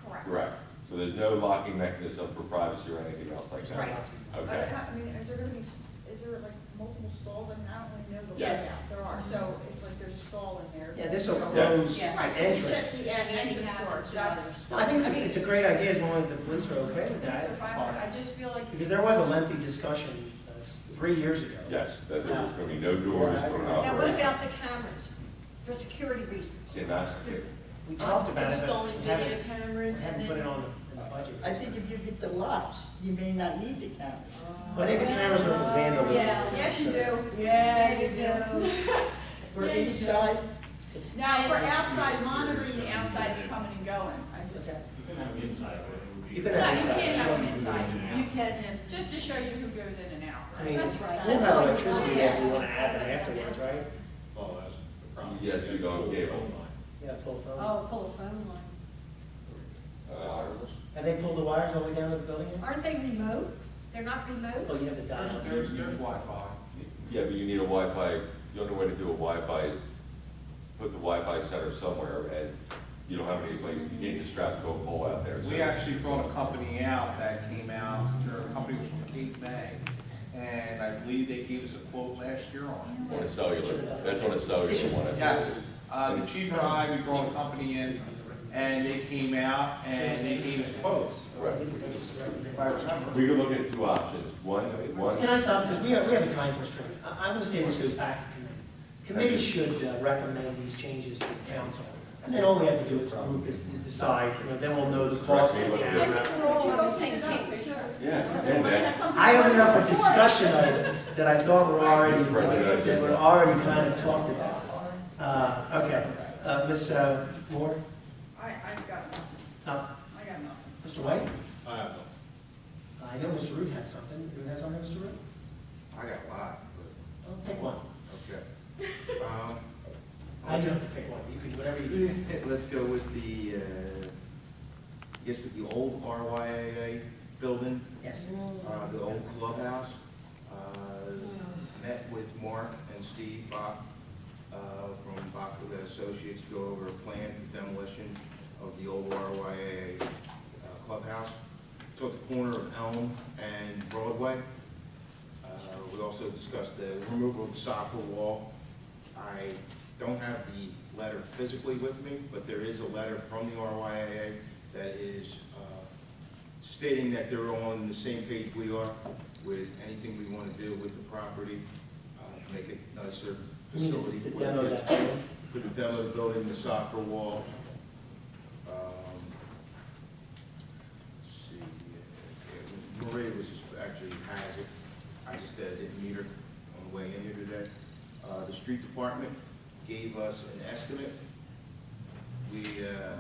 Correct. Correct. So there's no locking mechanism for privacy or anything else like that? Right. Okay. I mean, is there gonna be, is there like multiple stalls? I mean, I don't really know the Yes. layout. There are, so it's like there's a stall in there. Yeah, this will Yeah. close Yeah. Right, this is entrance. just the entrance door. That's, No, I think it's a great idea as long as the police are okay with these that. are fine. I just feel like Because there was a lengthy discussion 3 years ago. Yes, that there was going to be no doors for an Now, what operation. about the cameras, for security reasons? We talked about it, but Installing we video haven't, cameras we and haven't put it then, on in the budget. I think if you get the locks, you may not need the cameras. Well, I think the cameras are for vandalism. Yeah. yes, you do. Yeah, you do. For Yeah, you do. inside, Now, for outside, monitoring the outside and coming and going, I just, okay. You can have inside, but it would be. You could no, have you inside. can't have them inside. You can have, Just to show you who goes in and out, I right? mean, That's right. we'll have That's electricity right. if we want to add them afterwards, right? Oh, that's the problem. Yes, we go on cable. Yeah, pull phone. oh, pull a phone line. Have they pulled the wires all the way down to the building? yet? Aren't they remote? They're not remote? Oh, you have to dial. There's Wi-Fi. Yeah, but you need a Wi-Fi, the only way to do a Wi-Fi is put the Wi-Fi center somewhere, and you don't have any place, you can't just strap to a pole out there. So- We actually brought a company out that came out, their company was from Cape May, and I believe they gave us a quote last year on On a cellular, that's on a cellular one. it. Yes, the chief and I, we brought a company in, and they came out and they gave us quotes. Right. If I remember. We could look at two options. One, Can I stop, because we have a time constraint. I want to say this goes back to committee. Committee should recommend these changes to the council. And then all we have to do as a group is decide, then we'll know the cost of the I camera. think we're all on the same page. yeah, and that, I opened up with discussion items that I thought were already, that were already kind of talked about. Okay, Ms. Moore? I've got nothing. No. I got nothing. Mr. White? I have no. I know Mr. Root has something. Do you have something, Mr. Root? I got a lot, Well, pick one. but, okay. I know, pick one. You can, whatever you do. Let's go with the, I guess with the old RYAA building, Yes. the old clubhouse. Met with Mark and Steve Bach from Bach Associates to go over a plan for demolition of the old RYAA clubhouse. It's at the corner of Elm and Broadway. We also discussed the removal of the soccer wall. I don't have the letter physically with me, but there is a letter from the RYAA that is stating that they're on the same page we are with anything we want to do with the property, to make it nicer facility The for demo of the that kids. building. For the demo of the building, the soccer wall. Let's see, Maria was just, actually has it, I just didn't meet her on the way in here today. The street department gave us an estimate. Mr.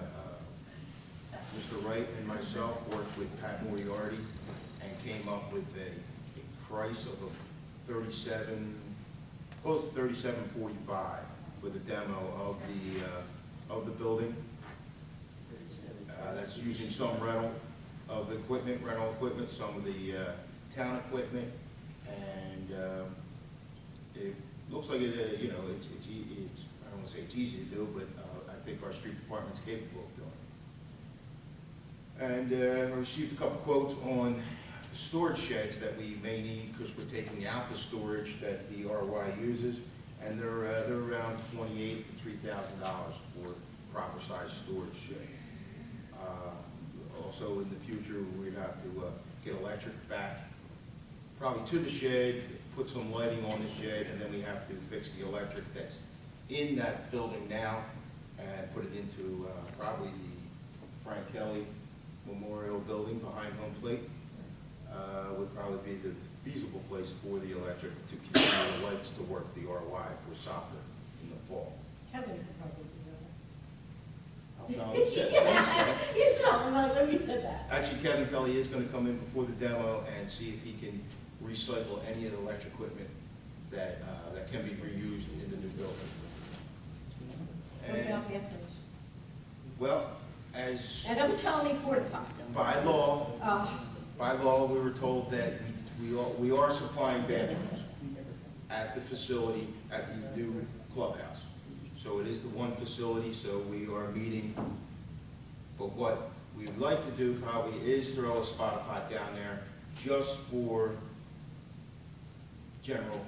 Wright and myself worked with Pat Moriarty and came up with a price of close to $37.45 for the demo of the building. That's using some rental equipment, some of the town equipment, and it looks like it, I don't want to say it's easy to do, but I think our street department's capable of doing it. And I received a couple quotes on storage sheds that we may need because we're taking out the storage that the RY uses, and they're around $28,000 to $3,000 for proper size storage shed. Also in the future, we'd have to get electric back, probably to the shed, put some lighting on the shed, and then we have to fix the electric that's in that building now and put it into probably the Frank Kelly Memorial Building behind home plate. Would probably be the feasible place for the electric to continue the lights to work the RY for soccer in the fall. Kevin could probably do No, that. You tell him, let me say that. Actually, Kevin Kelly is going to come in before the demo and see if he can recycle any of the electric equipment that can be reused in the new building. What And, about bathrooms? well, as And don't tell me porta potties. by law, we were told that we are supplying bathrooms at the facility, at the new clubhouse. So it is the one facility, so we are meeting. But what we'd like to do probably is throw a spot pot down there just for general,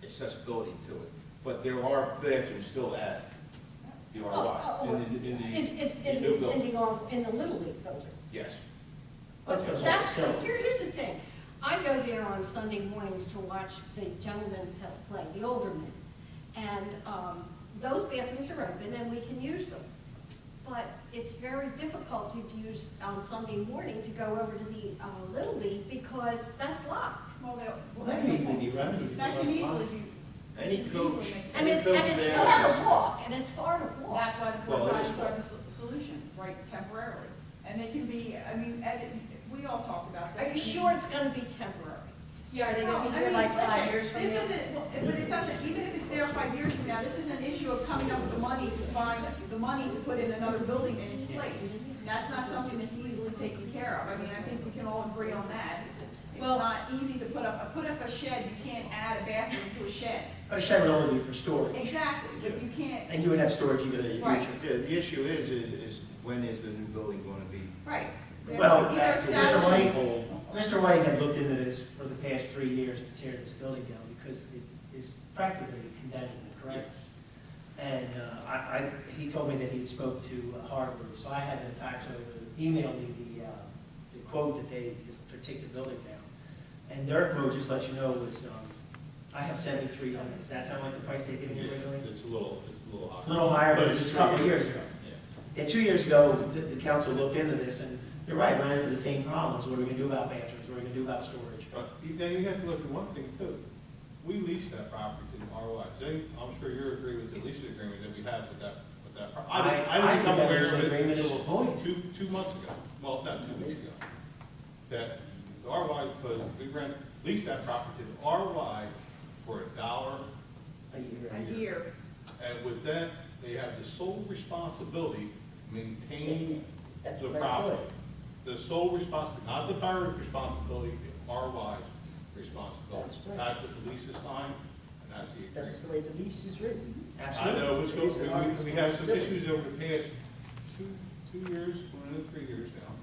accessibility to it. But there are bathrooms still at the RY, in the new building. In the Little League building. Yes. That's, here's the thing. I go there on Sunday mornings to watch the gentlemen play, the older men. And those bathrooms are open and we can use them. But it's very difficult to use on Sunday morning to go over to the Little League because that's locked. Well, That can easily be remedied. that can easily be. Any coach, And any coach it's there. far to walk, and it's far to walk. That's why the Well, board it is guides are the solution, right, temporarily. And they can be, we all talked about this. Are you sure it's gonna be temporary? Yeah, Are they no, gonna be I here mean, like 5 listen, years from this now? isn't, but it doesn't, even if it's there 5 years from now, this isn't an issue of coming up with the money to find the money to put in another building in its place. That's not something that's easily taken care of. I mean, I think we can all agree on that. It's Well- not easy to put up a shed, you can't add a bathroom to a shed. A shed would only be for storage, Exactly, but you can't, and you would have storage even in the Right. future. Yeah, the issue is when is the new building going to be? right. Well, Either Mr. establish- White, Mr. White had looked into this for the past 3 years to tear this building down because it is practically condemned, correct? And he told me that he'd spoke to Harvard, so I had them fax over, email me the quote that they, to take the building down. And their quote, just to let you know, was, I have 7,300. Does that sound like the price they gave me originally? It's a little high. A little higher, but it's a couple of years ago. Yeah. Yeah, 2 years ago, the council looked into this, and you're right, ran into the same problems. What are we gonna do about bathrooms? What are we gonna do about storage? Now, you have to look at one thing too. We leased that property to the ROI. I'm sure you agree with the lease agreement that we have with that property. I I didn't become think that aware lease of it agreement is until void. two months ago. Well, not 2 weeks ago. That the ROI is supposed, we leased that property to the ROI for $1 a year. And with that, they have the sole responsibility to maintain That's the what I property. thought. The sole responsibility, not the fire's responsibility, the ROI's responsibility. That's right. That's what the lease is signed, and that's the That's agreement. the way the lease is written. I Absolutely. know, it's It is going, our we have some responsibility. issues over the past two years, going into 3 years now.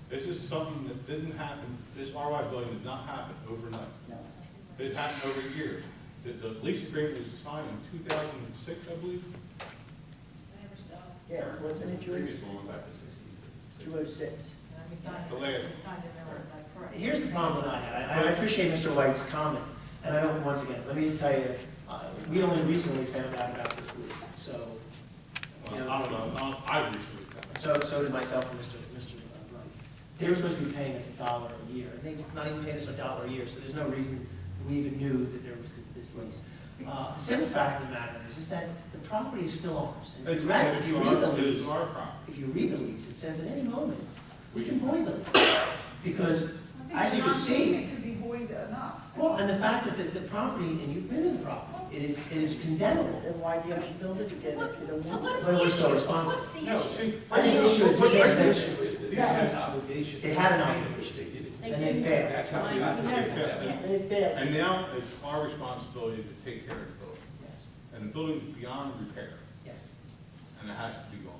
This is something that didn't happen, this ROI building did not happen overnight. No. It happened over years. The lease agreement was signed in 2006, I believe. Yeah, wasn't it yours? Previous one went back to 66. 206. The last one. Here's the problem that I have. I appreciate Mr. White's comment, and I don't, once again, let me just tell you, we only recently found out about this lease, so, you Well, I don't know, know, I recently found out. so did myself and Mr. Wright. They were supposed to be paying us $1 a year, and they've not even paid us $1 a year, so there's no reason we even knew that there was this lease. The simple fact of the matter is that the property is still ours. And It's if you read the lease, our property. if you read the lease, it says at any moment, we can void the lease. Because, as you can see, It could be void enough. well, and the fact that the property, and you've been to the property, it is condemnable. Then why do you have to build it again if you don't So want what's But the we're still issue? responsible. What's the No, issue? see, I think the issue is What he the thinks that issue is that they had an obligation. They had an to pay, obligation. which they didn't. and they failed. That's how Why we got to we the never- pandemic. to? They failed. And now it's our responsibility to take care of the building. Yes, And the building's beyond repair, yes. and it has to be gone,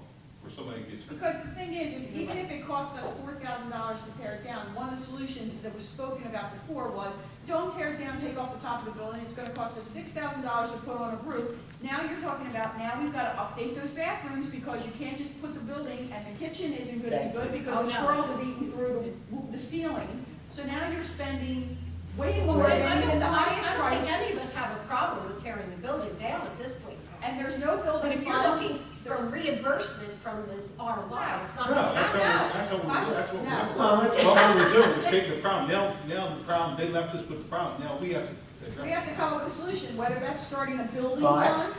or somebody gets hurt. Because the thing is even if it costs us $4,000 to tear it down, one of the solutions that was spoken about before was, don't tear it down, take off the top of the building, it's gonna cost us $6,000 to put on a roof. Now you're talking about, now we've gotta update those bathrooms, because you can't just put the building, and the kitchen isn't gonna be good, because the Oh, no. squirrels have eaten through the ceiling. So now you're spending way more Well, I than even don't the highest think price, any of us have a problem with tearing the building down at this point in time. and there's no But building if you're fund. looking for reimbursement from this ROI, it's not No, gonna that's happen. what that's what No. we're, Well, let's, what we're doing is take the problem, now the problem, they left us with the problem, now we have to address We it. have to come up with a solution, whether that's starting a building but fund.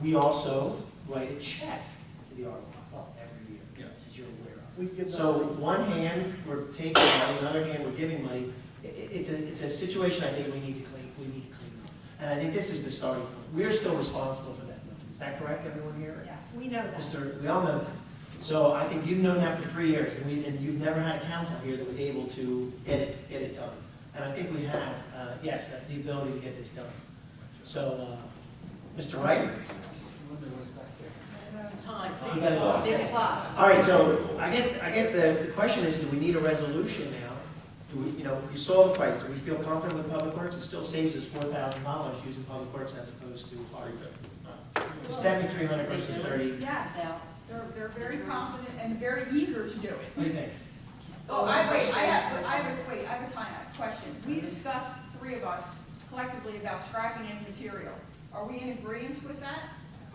we also write a check to the ROI, well, every year, Yeah. as you're aware of. We give So them- one hand, we're taking money, another hand, we're giving money. It's a situation I think we need to clean up. And I think this is the starting point. We're still responsible for that money. Is that correct, everyone here? Yes. We know that. We all know that. So I think you've known that for 3 years, and you've never had a council here that was able to get it done. And I think we have, yes, the ability to get this done. So, Mr. Wright? Time. You gotta go. Big clock. All right, so I guess the question is, do we need a resolution now? Do we, you saw the price, do we feel confident with Public Works? It still saves us $4,000 using Public Works as opposed to $7,300 versus 30. Yes, they're very confident and very eager to do it. What do you think? Oh, I have a time, question. We discussed, three of us, collectively about scrapping any material. Are we in agreement with that?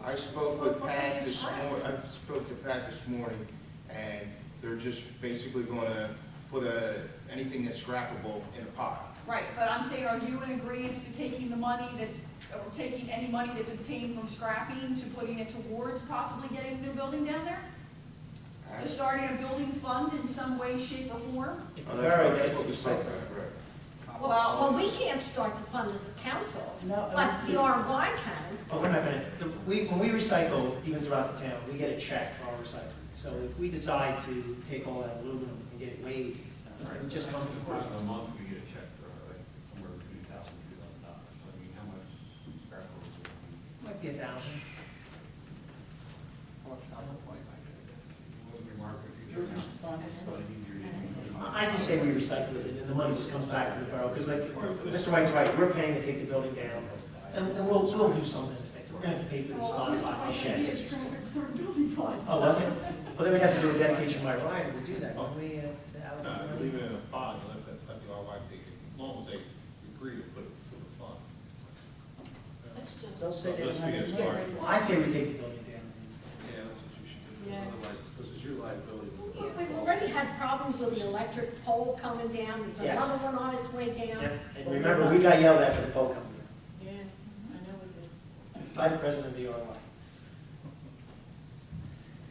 I spoke with Well, Pat okay, this it's fine. morning, I spoke to Pat this morning, and they're just basically gonna put anything that's scrappable in a pot. Right, but I'm saying, are you in agreement to taking the money or taking any money that's obtained from scrapping to putting it towards possibly getting a new building down there? To starting a building fund in some way, shape, or form? If Oh, the that's borough what- that's gets what we spoke about, right. Well, we can't start the fund as a council, No, but the ROI can. But we're not gonna, when we recycle, even throughout the town, we get a check for our recycling. So if we decide to take all that aluminum and get it weighed, it would just come to the Of course, borough. in a month, we get a check for like somewhere between $1,000 and $2,000. So I mean, how much scrap will we? Might be 1,000. I just say we recycle it, and the money just comes back to the borough, because like, Mr. White's right, we're paying to take the building down, and we'll do something to fix it. We're gonna have to pay for the spot by the shed. Start building funds. Oh, was it? Well, then we'd have to do a dedication by Ryan to do that, wouldn't we? No, leave it in a pot, and let the RY take it, as long as they agree to put it to the fund. Let's just. They'll say they Let's don't be a have start. it. I say we take the building down. Yeah, that's what you should do, Yeah. because otherwise, because it's your liability. We've already had problems with the electric pole coming down, there's Yes. another one on its way down. Yeah, and remember, we got yelled at for the pole company Yeah, I know we did. by the president of the RY.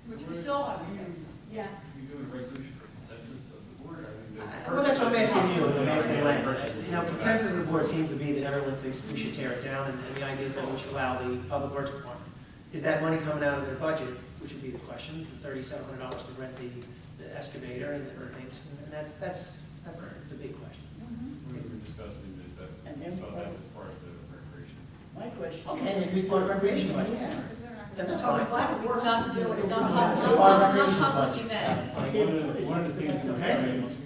Which we still haven't fixed. Yeah. You doing a resolution for consensus of the board? I mean, Well, that's what I'm asking you, and I'm asking Len. Consensus of the board seems to be that everyone thinks we should tear it down, and the idea is that we should allow the public works department. Is that money coming out of their budget, which would be the question, the $3,700 to rent the excavator and the things, and that's the big question. We were discussing that, And then- so that was part of the recreation. My question. Okay, and it can be part of recreation budget. Yeah. Then that's fine. Public works not doing it, So our recreation budget. events. One of the things that we're trying,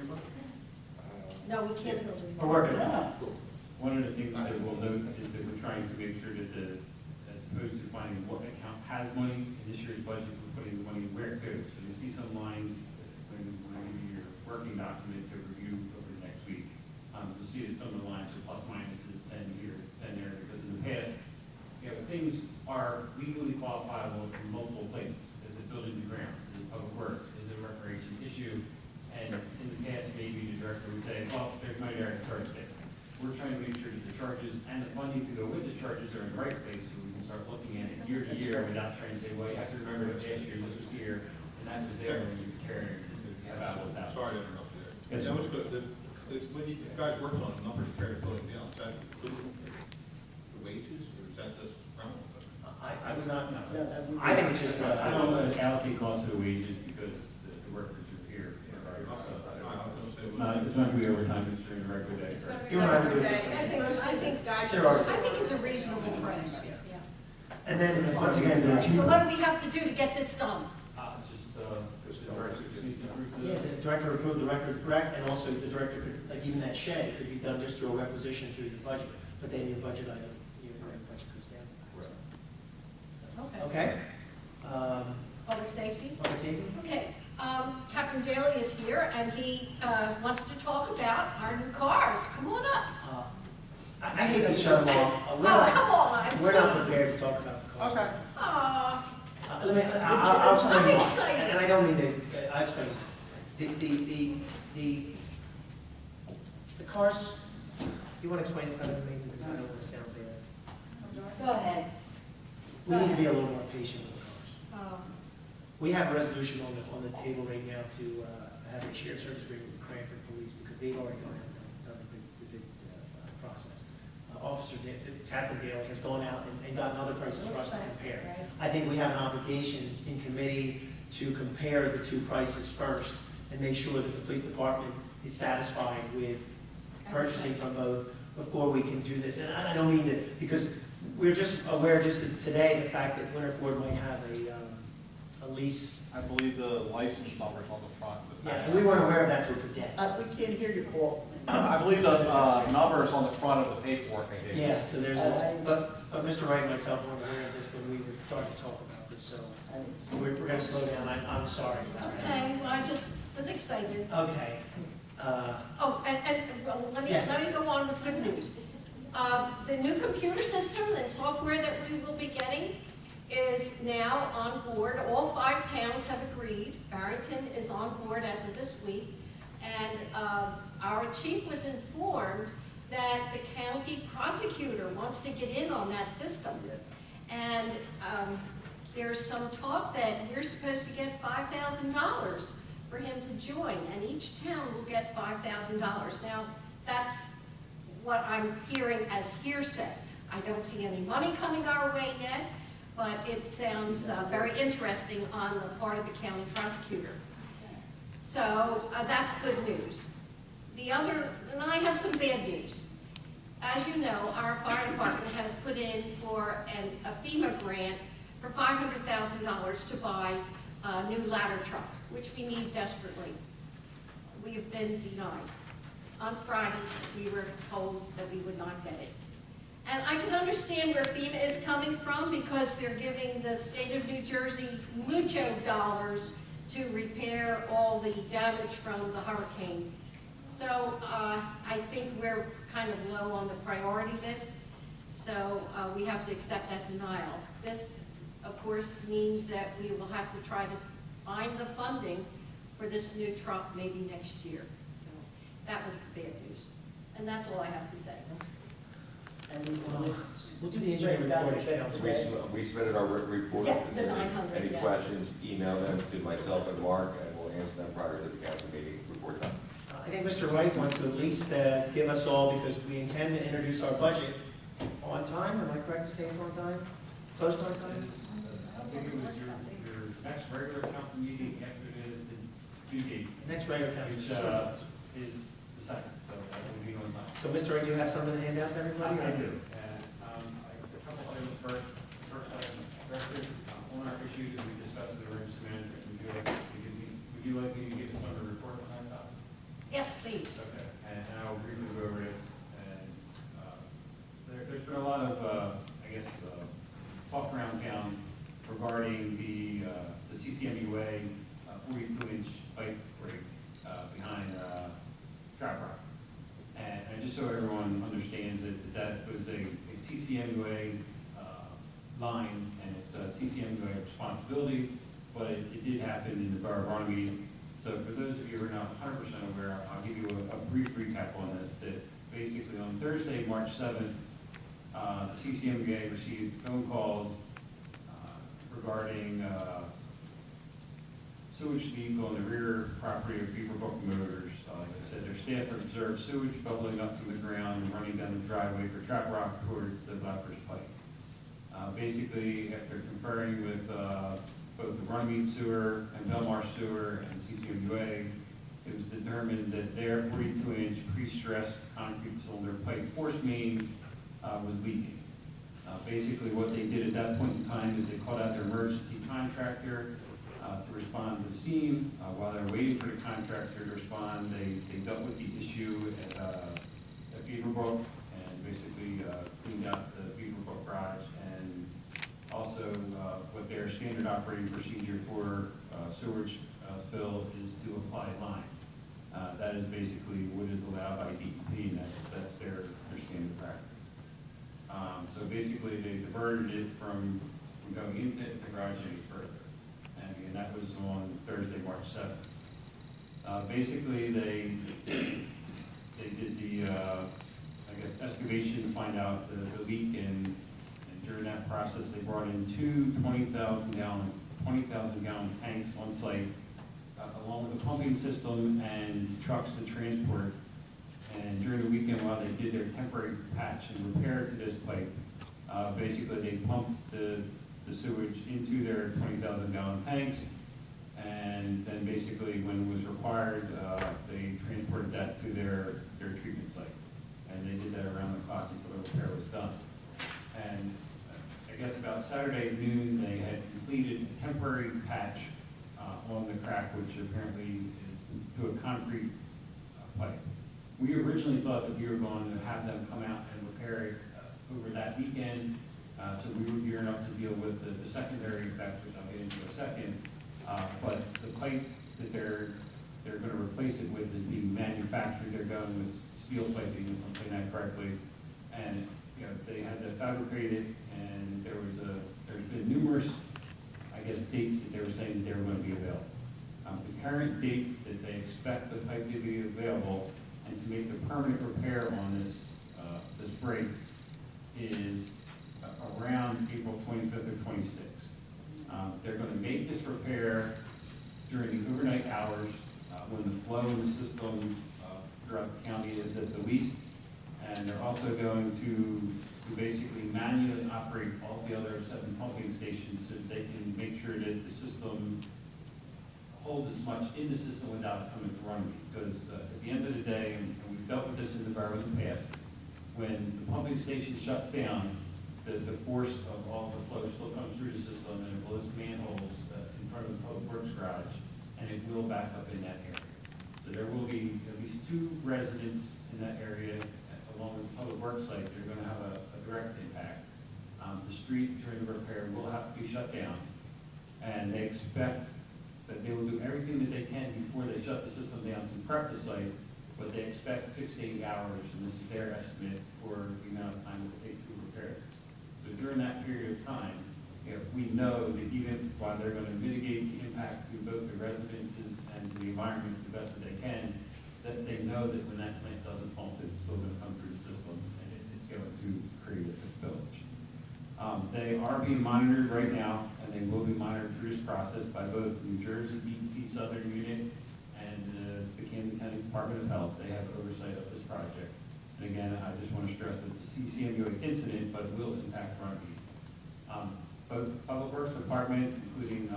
No, we can't build it. We're working on it. Yeah. one of the things that we'll note is that we're trying to make sure that as opposed to finding what account has money, in this year's budget, we're putting the money where it goes. So you see some lines, when I give you your working document to review over the next week, you'll see that some of the lines are plus minuses 10 here, 10 there, because in the past, things are legally qualifiable in multiple places. Is it building the grounds? Is it public works? Is it a recreation issue? And in the past, maybe the director would say, well, there's money there, it's already there. We're trying to make sure that the charges and the funding to go with the charges are in the right place, so we can start looking at it year to year without trying to say, well, you have to remember that last year this was here, and that was there, and you carry it about what's out. Sorry to interrupt there. Yes, That sir. was good. When you guys worked on a number to carry the building down, is that including the wages, or is that just rental? I was not, Yeah, that would be- I think it's just, I don't want to allocate costs of the wages because the workers are here. It's not going to be overtime, it's during the regular day. It's gonna be You and I would do another it. day. There are- I think it's a reasonable price. and then, once again, the So what do we have to do to get this done? Just Yeah, the director approved the records correct, and also the director could, like even that shed could be done just through a requisition through the budget, but then your budget item, your budget goes down. Okay. Okay? Public safety? Public safety? Okay, Captain Daly is here, and he wants to talk about our new cars. Come on up. I hate to shut them off. Oh, come on. We're not prepared to talk about the cost. Okay. Aw, Let me, I'll explain I'm why. excited. And I don't mean to, I'll explain. The cars, you want to explain it better than me, because I don't want to sound bad. go ahead. We need to be a little more patient with the cars. Um, We have a resolution on the table right now to have a shared service agreement with Cranford Police, because they've already gone out and done the bid process. Captain Dale has gone out and gotten other prices for us to compare. I think we have an obligation in committee to compare the two prices first and make sure that the police department is satisfied with purchasing from both before we can do this. And I don't mean to, because we're just aware just as today, the fact that Winter Ford might have a lease. I believe the license number's on the front. of the Yeah, packet. and we weren't aware of that till today. We can't hear you, Paul. I believe the number is on the front of the paperwork I gave you. Yeah, so there's a, but Mr. Wright and myself weren't aware of this when we were starting to talk about this, so we're gonna slow down. I'm sorry about that. Okay, well, I just was excited. Okay. Oh, well, let me go on with good news. The new computer system and software that we will be getting is now on board. All 5 towns have agreed. Barrington is on board as of this week. And our chief was informed that the county prosecutor wants to get in on that system. And there's some talk that we're supposed to get $5,000 for him to join, and each town will get $5,000. Now, that's what I'm hearing as hearsay. I don't see any money coming our way yet, but it sounds very interesting on the part of the county prosecutor. So that's good news. And then I have some bad news. As you know, our fire department has put in for a FEMA grant for $500,000 to buy a new ladder truck, which we need desperately. We have been denied. On Friday, we were told that we would not get it. And I can understand where FEMA is coming from, because they're giving the state of New Jersey mucho dollars to repair all the damage from the hurricane. So I think we're kind of low on the priority list, so we have to accept that denial. This, of course, means that we will have to try to find the funding for this new truck maybe next year. So that was the bad news. And that's all I have to say. And We'll do the engineering report at council. We submitted our report. Yeah, the 900, Any yeah. questions, email them to myself and Mark, and we'll answer them prior to the council meeting report time. I think Mr. Wright wants to at least give us all, because we intend to introduce our budget on time. Am I correct to say it's on time? Close to on time? I think it was your next regular council meeting after the due date, Next regular council. which is the second, so that will be on time. So, Mr. Wright, do you have something to hand out to everybody? I do. And a couple items first item, record, on our issues that we discussed in the emergency management, would you like me to give us some of the report on that topic? Yes, please. Okay, and I'll briefly go over this, and there's been a lot of, I guess, talk around town regarding the CCMUA 42-inch pipe break behind Trap Rock. And just so everyone understands that was a CCMUA line, and it's a CCMUA responsibility, but it did happen in the Borough meeting. So for those of you who are not 100% aware, I'll give you a brief recap on this. That basically on Thursday, March 7th, the CCMBA received phone calls regarding sewage leak on the rear property of Beaverbrook Motors. Like I said, their staff observed sewage bubbling up from the ground and running down the driveway for trap rock toward the Blackbird Pike. Basically, after conferring with both the Runnymede Sewer and Belmar Sewer and CCMUA, it was determined that their 42-inch pre-stressed concrete cylinder pipe force main was leaking. Basically, what they did at that point in time is they called out their emergency contractor to respond to the scene. While they were waiting for the contractor to respond, they dealt with the issue at Beaverbrook and basically cleaned out the Beaverbrook garage, and also what their standard operating procedure for sewage spill is to apply lime. That is basically what is allowed by DEP, and that's their standard practice. So basically, they diverted it from going into the garage any further. And again, that was on Thursday, March 7th. Basically, they did the, excavation to find out the leak, and during that process, they brought in two 20,000 gallon tanks on site, along with a pumping system and trucks to transport. And during the weekend, while they did their temporary patch and repair to this pipe, basically they pumped the sewage into their 20,000 gallon tanks, and then basically when it was required, they transported that to their treatment site. And they did that around the clock until the repair was done. And I guess about Saturday at noon, they had completed a temporary patch on the crack, which apparently is to a concrete pipe. We originally thought that we were going to have them come out and repair it over that weekend, so we were gearing up to deal with the secondary effects, which I'll get into in a second. But the pipe that they're going to replace it with is being manufactured. They're going with steel piping, if I'm saying that correctly. And they had to fabricate it, and there's been numerous, dates that they were saying that they were going to be available. The current date that they expect the pipe to be available and to make the permanent repair on this break is around April 25th or 26th. They're going to make this repair during the overnight hours when the flow in the system throughout the county is at the least, and they're also going to basically manually operate all the other 7 pumping stations so that they can make sure that the system holds as much in the system without coming to run. Because at the end of the day, and we've dealt with this in the borough in the past, when the pumping station shuts down, the force of all the flow still comes through the system, and it blows manholes in front of the public works garage, and it will back up in that area. So there will be at least 2 residents in that area, along with the public works site, that are going to have a direct impact. The street during the repair will have to be shut down, and they expect that they will do everything that they can before they shut the system down to prep the site, but they expect 6 to 8 hours, and this is their estimate for the amount of time it will take to repair this. So during that period of time, we know that even while they're going to mitigate the impact to both the residences and to the environment the best that they can, that they know that when that plant doesn't pump, it's still going to come through the system, and it's going to create a spillage. They are being monitored right now, and they will be monitored through this process by both New Jersey DEP Southern Unit and the Camden County Department of Health. They have oversight of this project. And again, I just want to stress that it's a CCMUA incident, but will impact Runnymede. Both Public Works Department, including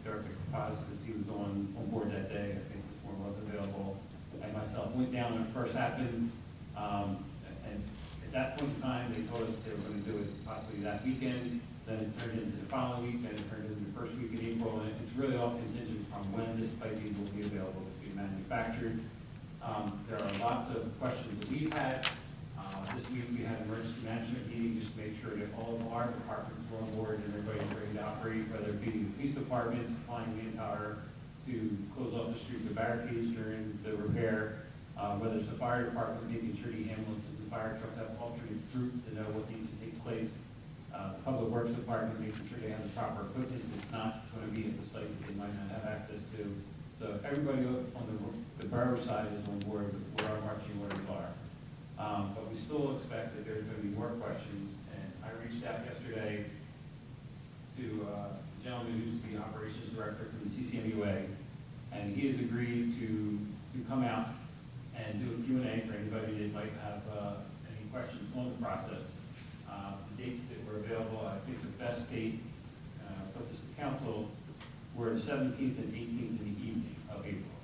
Director Caucus, because he was on board that day, I think this one was available, and myself went down when it first happened. And at that point in time, they told us they were going to do it possibly that weekend. Then it turned into the following week, then it turned into the first week in April, and it's really all contingent on when this piping will be available to be manufactured. There are lots of questions that we've had. This week we had an emergency management meeting just to make sure that all of our departments were on board and everybody's ready to operate, whether it be the police department supplying manpower to close off the streets of barricades during the repair, whether it's the fire department making sure the ambulances and fire trucks have alternate routes to know what needs to take place. The Public Works Department making sure they have the proper equipment that's not going to be at the site that they might not have access to. So everybody on the borough side is on board with where our marching orders are. But we still expect that there's going to be more questions. And I reached out yesterday to a gentleman who's the operations director from the CCMUA, and he has agreed to come out and do a Q&A for anybody that might have any questions on the process. The dates that were available, I think the best date, put this to council, were the 17th and 18th in the evening of April.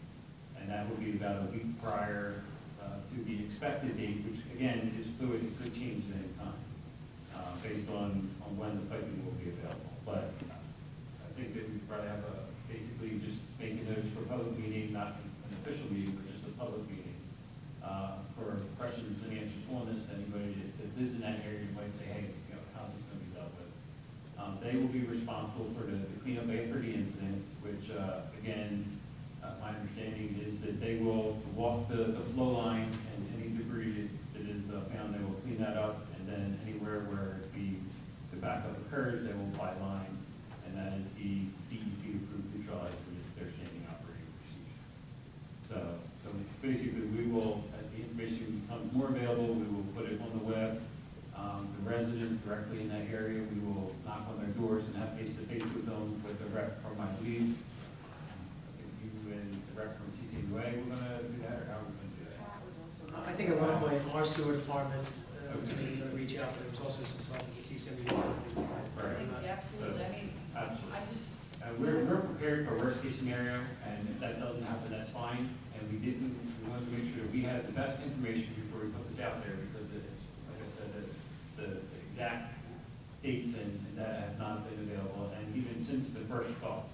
And that would be about a week prior to the expected date, which again is fluid, it could change at any time, based on when the piping will be available. But I think that we'd probably have basically just making notice for a public meeting, not an official meeting, but just a public meeting, for questions and answers on this. Anybody that lives in that area might say, hey, how's this going to be dealt with? They will be responsible for the cleanup after the incident, which, again, my understanding is that they will walk the flow line and any debris that is found, they will clean that up, and then anywhere where the backup occurs, they will apply line, and that is the DEP approved neutralizer, it's their standing operating procedure. So basically, we will, as the information becomes more available, we will put it on the web. The residents directly in that area, we will knock on their doors and have face-to-face with them, with the rep from, I believe, I think you and the rep from CCUA, we're gonna do that, or how are we gonna do that? I think at one point, our sewer department was going to reach out, but there was also some talk with the CCMU. Right. Absolutely, I mean, Absolutely. I just, We're prepared for worst case scenario, and if that doesn't happen, that's fine. And we wanted to make sure that we had the best information before we put this out there, because it's, like I said, the exact dates and that have not been available. And even since the first thought,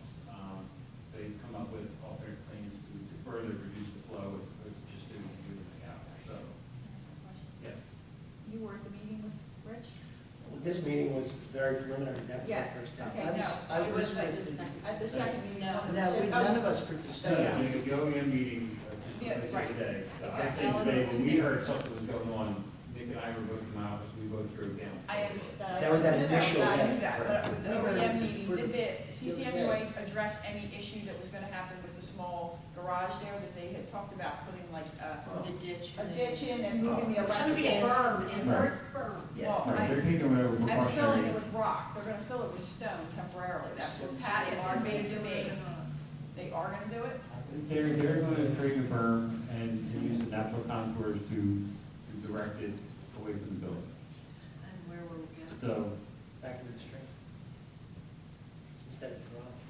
they've come up with alternate plans to further reduce the flow as opposed to just doing it out. So, yes. you were at the meeting with Rich? This meeting was very preliminary, that was Yeah. the first step. Okay, I was- I was at with the second meeting. No, Just- none of us No, participated. the OEM meeting, just Yeah, what I said right. today. So I'd Exactly. say today, when we heard something was going on, Nick and I were both in my office, we both drove down. I understand. That was that No, no, initial I knew day. that, but with the OEM meeting, For did the the CCMUA address any issue that was gonna happen with the small garage there that they had talked about putting like The ditch. a ditch in and moving the It's gonna be a electric? berm, an Right. earth berm. Yeah. Well, Right, they're taking whatever I'm filling precautionary. it with rock, they're gonna fill it with stone temporarily, that's what Pat had admitted to me. They are gonna do it? They're going to create a berm and use the natural contours to direct it away from the building. And where will we get? So, Back into the street. Instead of the garage.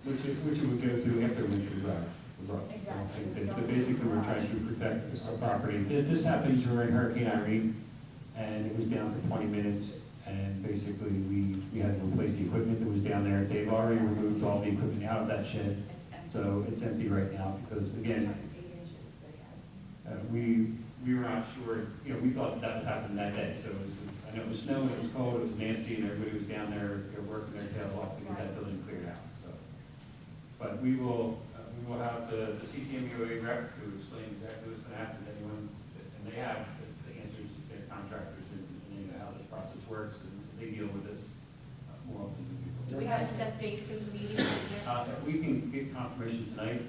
which it would go to after we do that. Exactly. So basically, we're trying to protect our property. This happened during Hurricane Irene, and it was down for 20 minutes, and basically, we had to replace the equipment that was down there. They've already removed all the equipment out of that shed, It's empty. so it's empty right now, because again, 8 inches they had. we were not sure, we thought that was happening that day, so I know it was snowing, it was cold, it was nasty, and everybody was down there, working their tail off to get that building cleared out, so. But we will have the CCMUA rep to explain exactly what's gonna happen to anyone, and they have the answers to their contractors, and they know how this process works, and they deal with this more often than people. Do we have a set date for the meeting? If we can get confirmation tonight,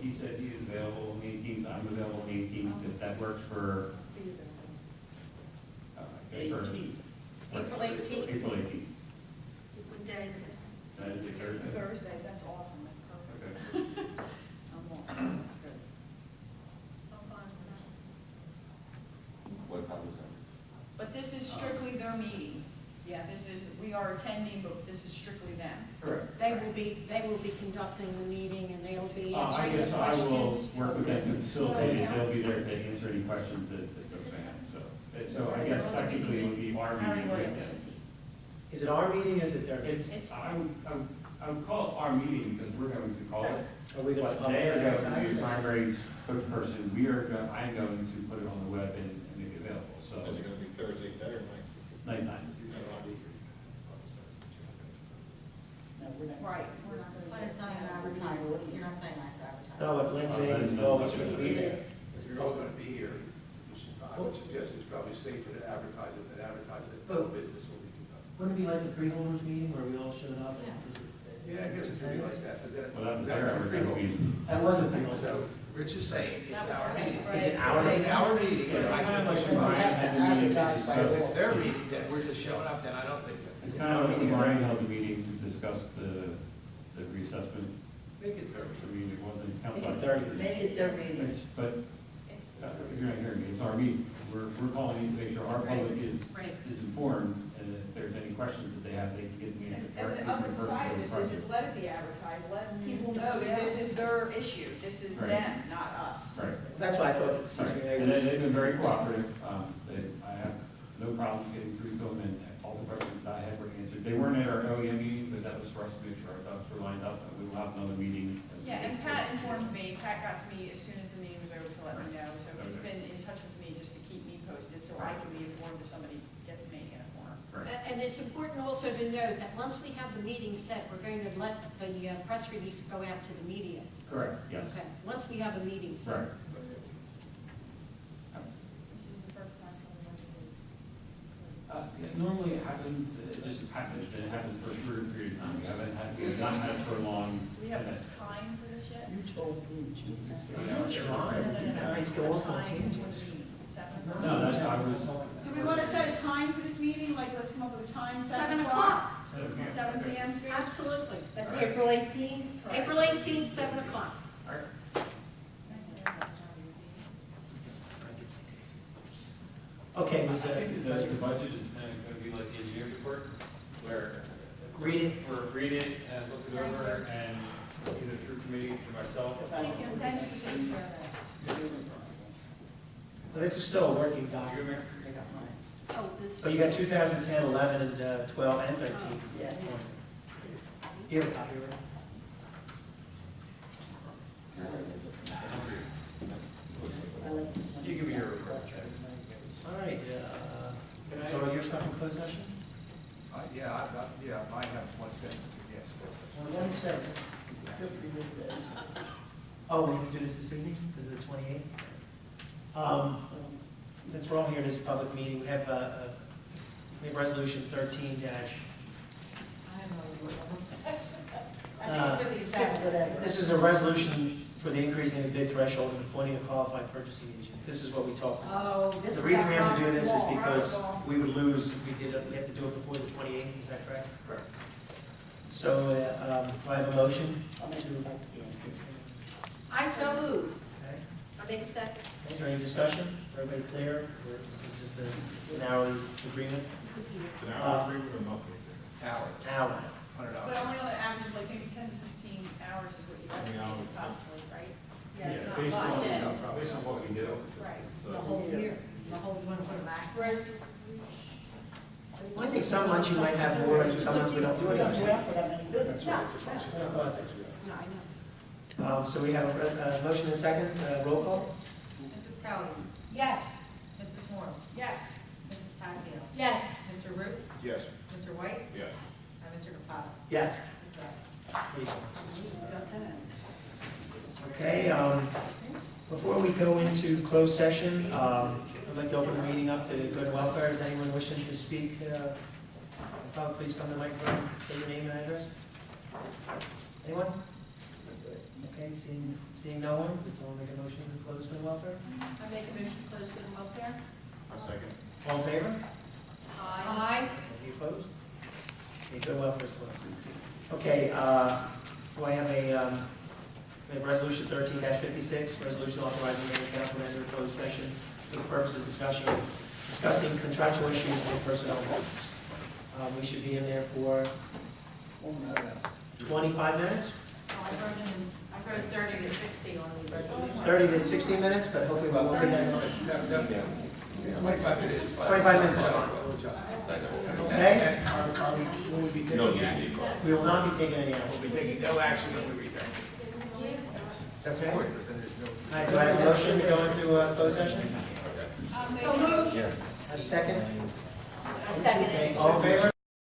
he said he is available on the 18th, I'm available on the 18th, if that works for, I guess for. 18th. April 18th. April 18th. What day is that? That is a It's Thursday. Thursday, that's awesome, that's perfect. Okay. I'm off, that's good. What time is that? But this is strictly their meeting. Yeah, we are attending, but this is strictly them. Correct. They will be conducting the meeting and they'll be I answering the guess I will questions. work with them to facilitate it, they'll be there to answer any questions that folks may have, so I guess technically it would be our Harry meeting with Williams. them. Is it our meeting, is it their? I would call it our meeting because we're going to call it. Are we going to? But they are going to be the primary spokesperson, I am going to put it on the web and make it available, so. Is it gonna be Thursday, night or night? Night. No, we're not. Right, we're not But going it's not an advertising, you're not saying like advertising. No, if Lindsay and his office are going to be there. If you're all gonna be here, I would suggest it's probably safer to advertise it than advertise it, no business will be conducted. Wouldn't it be like the freeholders meeting where we all showed up? Yeah, I guess it could be like that, but then. Well, that was that their was the freehold. advertising. That wasn't freeholders. So, Rich is saying, it's our meeting. Is it our It's meeting? our meeting, and I Kind of like think when Brian had the meeting to if discuss. it's their meeting, then we're just showing up, then I don't think that. It's kind of like when Brian held the meeting to discuss the reassessment. Make it their I meeting. mean, it wasn't Make council. it 30. Make it their meeting. But if you're not hearing me, it's our meeting. We're calling in to make sure our public is Right. informed, and if there's any questions that they have, they can get me. And the other side of this is let it be advertised, let people know that this is their issue, this is Right. them, not us. Right. That's why I thought that the Right. CCA And was. they've been very cooperative. I have no problem getting through to them, and all the questions that I had were answered. They weren't at our OEM meeting, but that was for us to make sure our ducks were lined up, and we will have another meeting. Yeah, and Pat informed me, Pat got to me as soon as the meeting was over to let me know, so he's Okay. been in touch with me just to keep me posted, so I can be informed if somebody gets me in a corner. Right. And it's important also to note that once we have the meeting set, we're going to let the press release go out to the media. Correct, yes. Okay, once we have a meeting set. Right. This is the first time someone mentions Normally it happens, it just happens, and it happens for a short period of time. We have not had it for a long. we have time for this yet? You told me, Jesus. Come on, you guys go off on tangents. No, that's, I was, Do we want to set a time for this meeting, like, let's come up with a time, 7 o'clock. 7 PM, is good? Absolutely. That's April 18th? April 18th, 7 o'clock. Okay, was I think the it, budget is kind of going to be like the engineer's report, where read it? we're read it and look it over, and either through committee, through myself. Thank you for taking care of that. Well, this is still a working You document. remember? Oh, this. Oh, you got 2010, 11, and 12, and 13. Yeah. You have a copy of it? You give me your report, Chad. All right, so your stuff in closed session? Yeah, I might have one sentence, yes, but. 1 second. Oh, we can do this evening, because of the 28th? Since we're all here in this public meeting, we have resolution 13 dash. This is a resolution for the increasing the bid threshold and appointing a qualified purchasing agent. This is what we talked about. Oh, this is. The reason we have to do this is because we would lose if we did it, we have to do it before the 28th, is that correct? Correct. So, do I have a motion? I'm gonna do it like the end. I so move. Okay. I make a second. Is there any discussion? Everybody clear? Or this is just an hourly agreement? An hour agreement or monthly agreement? Hour. But $100. only on an average of like maybe 10 to 15 hours is what you estimate possibly, right? Yes. It's not Based lost in. on, based on what we do. Right. The whole year, the whole, you want to put a max? I think some months you might have more, and some months we don't do We don't it. do that for that many bids. No, No. no, I know. So we have a motion and a second, roll call? Mrs. Kelly. Yes. Mrs. Moore. Yes. Mrs. Passio. Yes. Mr. Root. Yes. Mr. White. Yes. And Mr. Kapadas. Yes. 6 ayes. Okay, before we go into closed session, I'd like to open the meeting up to good and welfare. Is anyone wishing to speak? Please come to the microphone, state your name and address. Anyone? Okay, seeing no one, does someone make a motion to close good and welfare? I make a motion to close good and welfare. A second. All in favor? Aye. Any opposed? Okay, good and welfare is closed. Okay, do I have we have resolution 13-56, resolution authorizing mayor and council to enter a closed session for the purpose of discussing contractual issues with personnel. We should be in there for 25 minutes, I wrote 30 to 60 on the resolution. 30 to 60 minutes, but hopefully we won't be that long. 25 minutes is fine. 25 minutes is fine. We'll adjust. Okay? And will we be taking No, any action? We will not be taking any action. We'll be taking no action when we return. That's Okay. important, because then there's no. All right, do I have a motion to go into closed session? So moved. Have a second? I second it. Okay, all in favor?